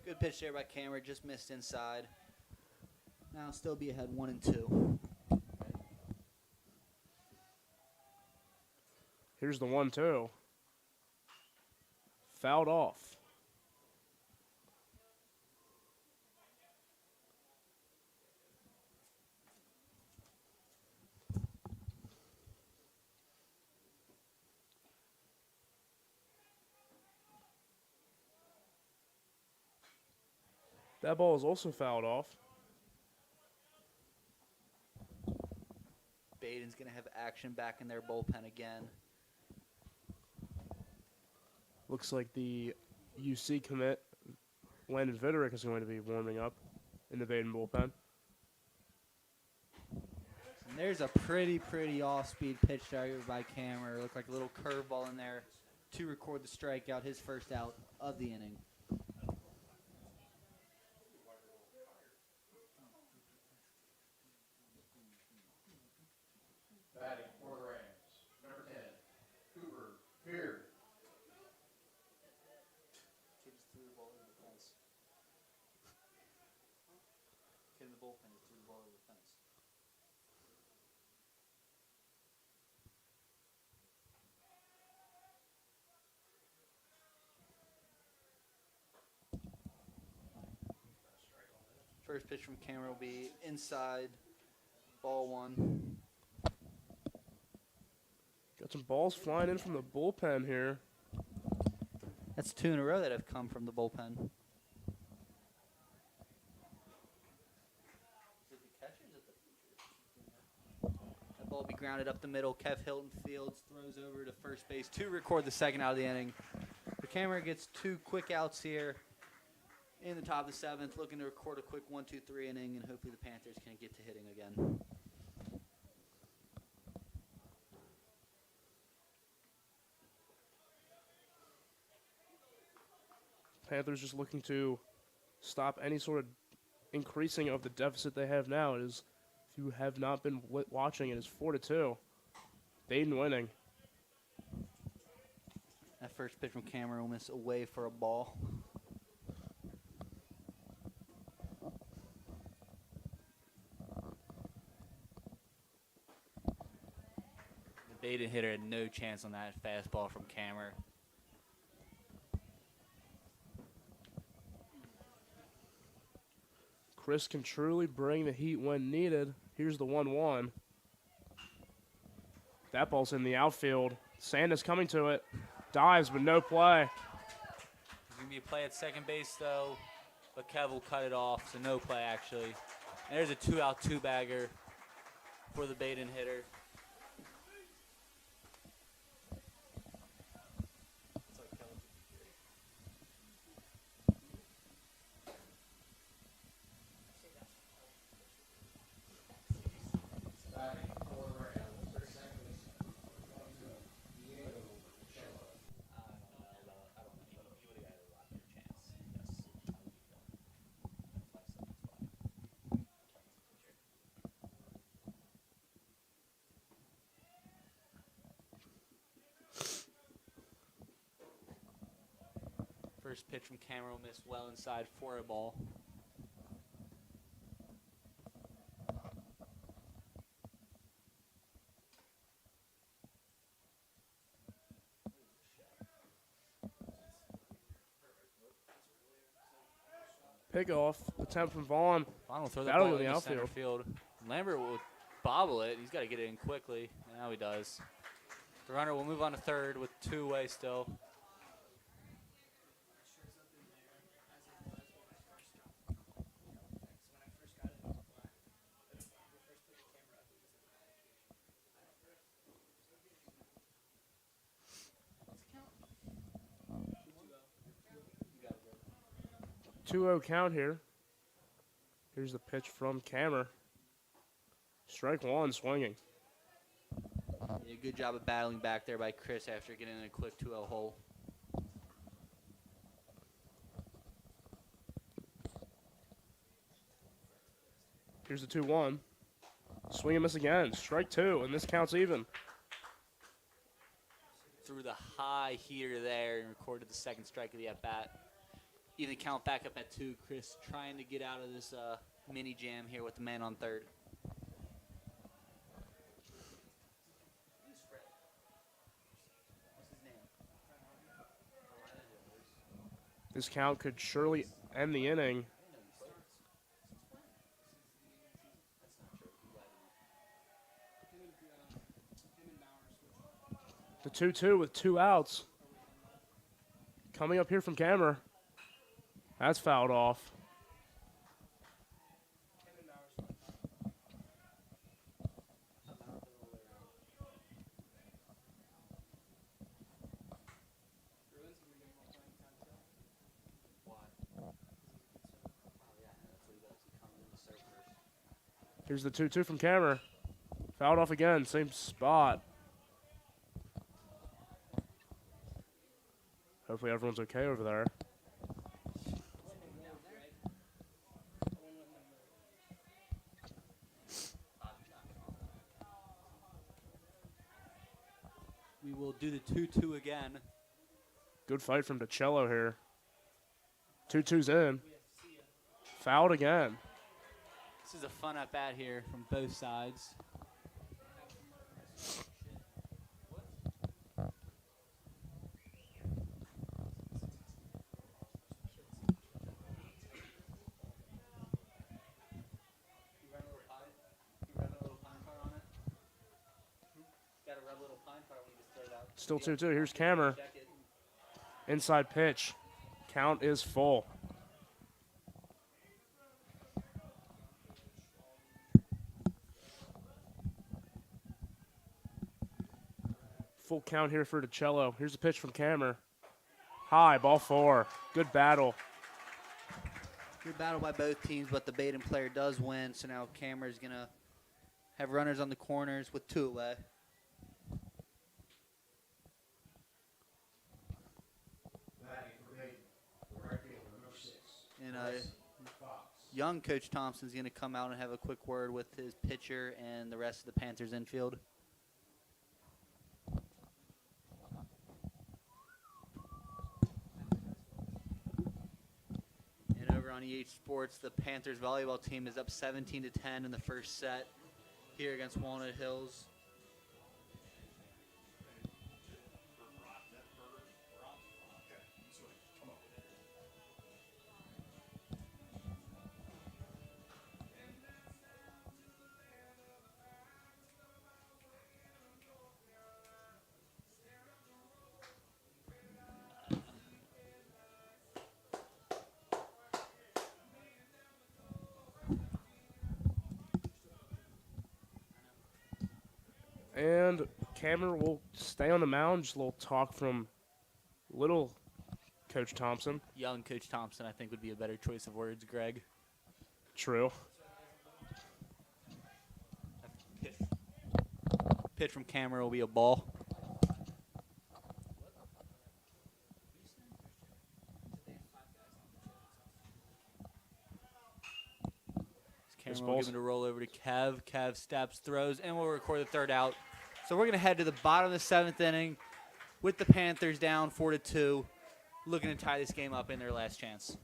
Good pitch there by Cameron, just missed inside. Now still be ahead 1-2. Here's the 1-2. Fouled off. That ball is also fouled off. Baden's going to have action back in their bullpen again. Looks like the UC commit, Landon Viderick, is going to be warming up in the Baden bullpen. And there's a pretty off-speed pitch there by Cameron. Looked like a little curveball in there to record the strikeout, his first out of the inning. Batting for the Rams, number 10, Cooper Beard. Kids threw the ball over the fence. Kid in the bullpen just threw the ball over the fence. First pitch from Cameron will be inside, ball 1. Got some balls flying in from the bullpen here. That's 2 in a row that have come from the bullpen. That ball will be grounded up the middle. Kev Hilton Fields throws over to first base to record the second out of the inning. The camera gets 2 quick outs here in the top of the 7th, looking to record a quick 1-2-3 inning, and hopefully the Panthers can get to hitting again. Panthers just looking to stop any sort of increasing of the deficit they have now. It is, if you have not been watching, it is 4-2. Baden winning. That first pitch from Cameron will miss away for a ball. The Baden hitter had no chance on that fastball from Cameron. Chris can truly bring the heat when needed. Here's the 1-1. That ball's in the outfield. Sanders coming to it. Dives, but no play. There's going to be a play at second base, though, but Kev will cut it off, so no play, actually. And there's a 2-out, 2-bagger for the Baden hitter. Batting for the Rams, their second baseman, Diego Chella. I don't know. You would have had a lot better chance. Yes, I would be done. First pitch from Cameron will miss well inside for a ball. Pickoff attempt from Vaughn. Vaughn will throw the That'll ball go in the into center outfield. field. Lambert will bobble it. He's got to get it in quickly. And now he does. The runner will move on to third with 2 away still. Two 2-0 count here. Here's the pitch from Kammer. Strike one, swinging. Yeah, good job of battling back there by Chris after getting in a quick 2-0 hole. Here's the 2-1. Swing and miss again. Strike two, and this counts even. Threw the high heater there and recorded the second strike of the at-bat. Even count back up at 2. Chris trying to get out of this mini jam here with the man on third. This count could surely end the inning. The 2-2 with 2 outs. Coming up here from Kammer. That's fouled off. Here's the 2-2 from Kammer. Fouled off again, same spot. Hopefully everyone's okay over there. We will do the 2-2 again. Good fight from DiCello here. 2-2's in. Fouled again. This is a fun at-bat here from both sides. Still 2-2. Here's Kammer. Inside pitch. Count is full. Full count here for DiCello. Here's a pitch from Kammer. High, ball 4. Good battle. Good battle by both teams, but the Baden player does win. So now Kammer is going to have runners on the corners with 2 away. And young Coach Thompson's going to come out and have a quick word with his pitcher and the rest of the Panthers infield. And over on EH Sports, the Panthers volleyball team is up 17-10 in the first set here against Walnut Hills. And Kammer will stay on the mound. Just a little talk from little Coach Thompson. Young Coach Thompson, I think, would be a better choice of words, Greg. True. Pitch from Kammer will be a ball. Kammer will give it a roll over to Kev. Kev steps, throws, and we'll record the third out. So we're going to head to the bottom of the 7th inning with the Panthers down 4-2, looking to tie this game up in their last chance.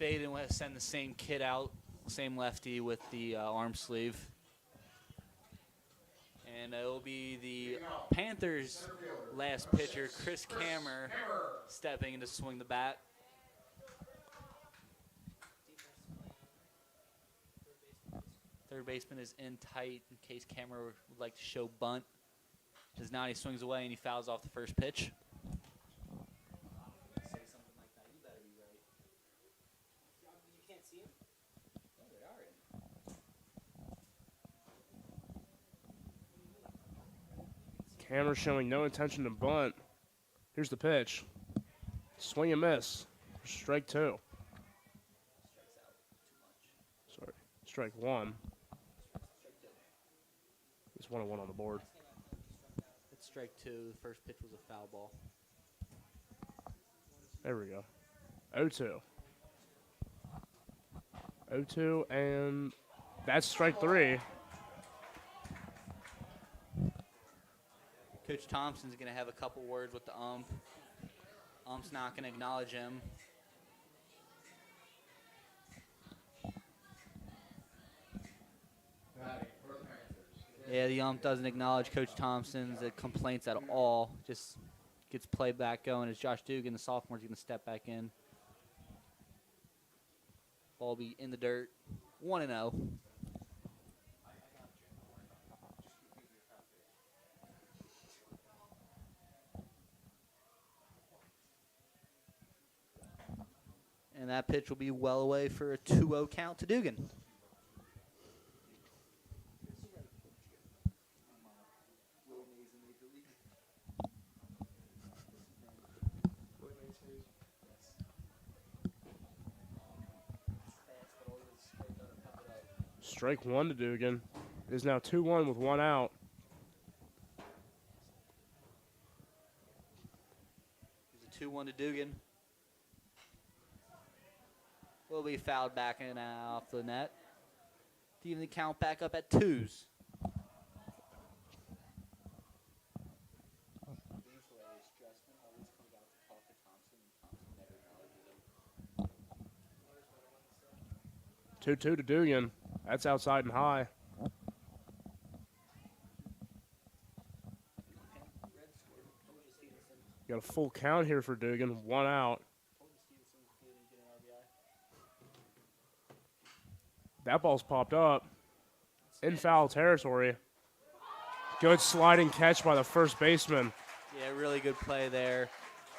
Baden will send the same kid out, same lefty with the arm sleeve. And it will be the Panthers' last pitcher, Chris Kammer, stepping in to swing the bat. Third baseman is in tight in case Kammer would like to show bunt. Does not. He swings away and he fouls off the first pitch. Say something like that. You better be right. You can't see him? Oh, they are in. Camera showing no intention to bunt. Here's the pitch. Swing and miss. Strike 2. Sorry. Strike 1. It's 1-1 on the board. It's strike 2. The first pitch was a foul ball. There we go. 0-2. 0-2, and that's strike 3. Coach Thompson's going to have a couple words with the ump. Ump's not going to acknowledge him. Yeah, the ump doesn't acknowledge Coach Thompson's complaints at all. Just gets play back going as Josh Dugan, the sophomore, is going to step back in. Ball be in the dirt. 1-0. And that pitch will be well away for a 2-0 count to Dugan. Strike 1 to Dugan. It is now 2-1 with 1 out. It's a 2-1 to Dugan. Will be fouled back and off the net. To even the count back up at 2s. Two to Dugan. That's outside and high. Got a full count here for Dugan. 1 out. That ball's popped up. In foul territory. Good sliding catch by the first baseman. Yeah, really good play there.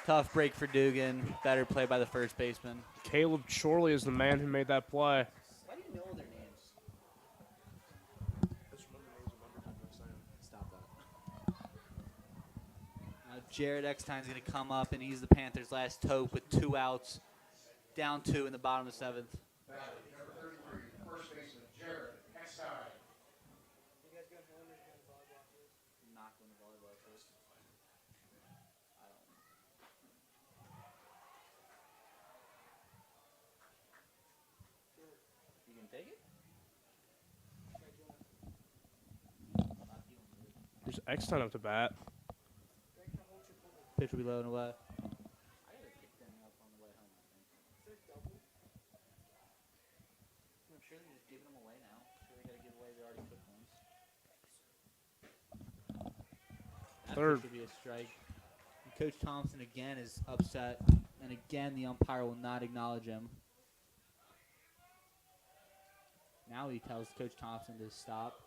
Tough break for Dugan. Better play by the first baseman. Caleb Chorley is the man who made that play. Why do you know their names? Stop that. Now Jared Eckstein's going to come up, and he's the Panthers' last hope with 2 outs. Down 2 in the bottom of the 7th. Number 33, first baseman, Jared Eckstein. Not going to volleyball first. You can take it? Here's Eckstein up to bat. Pitch will be low and away. I gotta pick them up on the way home, I think. I'm sure they're just giving them away now. I'm sure they gotta give away the already quick ones. That Third. pitch will be a strike. And Coach Thompson again is upset, and again the umpire will not acknowledge him. Now he tells Coach Thompson to stop.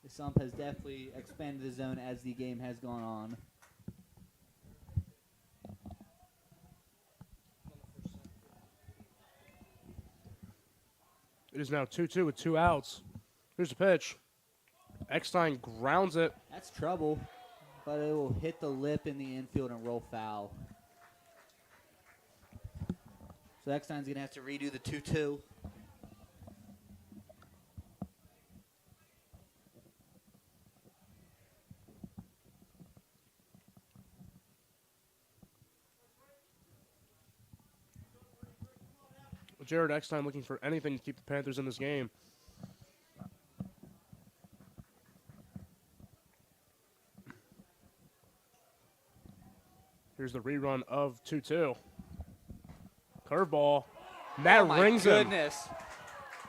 This ump has definitely expanded the zone as the game has gone on. It is now 2-2 with 2 outs. Here's the pitch. Eckstein grounds it. That's trouble, but it will hit the lip in the infield and roll foul. So Eckstein's going to have to redo the 2-2. Jared Eckstein looking for anything to keep the Panthers in this game. Here's the rerun of 2-2. Curveball. That Oh my rings him. goodness.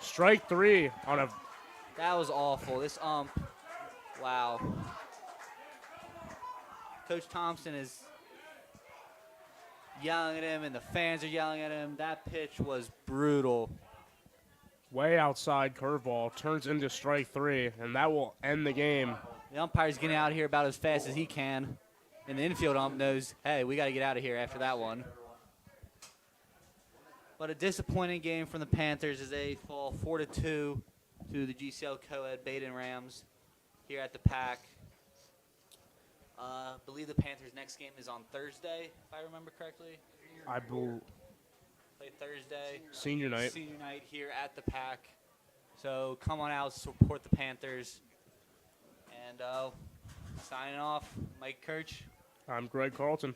Strike 3 on a. That was awful. This wow. Coach Thompson is yelling at him, and the fans are yelling at him. That pitch was brutal. Way outside curveball turns into strike 3, and that will end the game. The umpire's getting out of here about as fast as he can. And the infield ump knows, hey, we got to get out of here after that one. But a disappointing game from the Panthers as they fall 4-2 to the GCL co-ed Baden Rams here at the PAC. I believe the Panthers' next game is on Thursday, if I remember correctly. I believe. Play Thursday. Senior night. Senior night here at the PAC. So come on out, support the Panthers. And signing off, Mike Kirch. I'm Greg Carlton.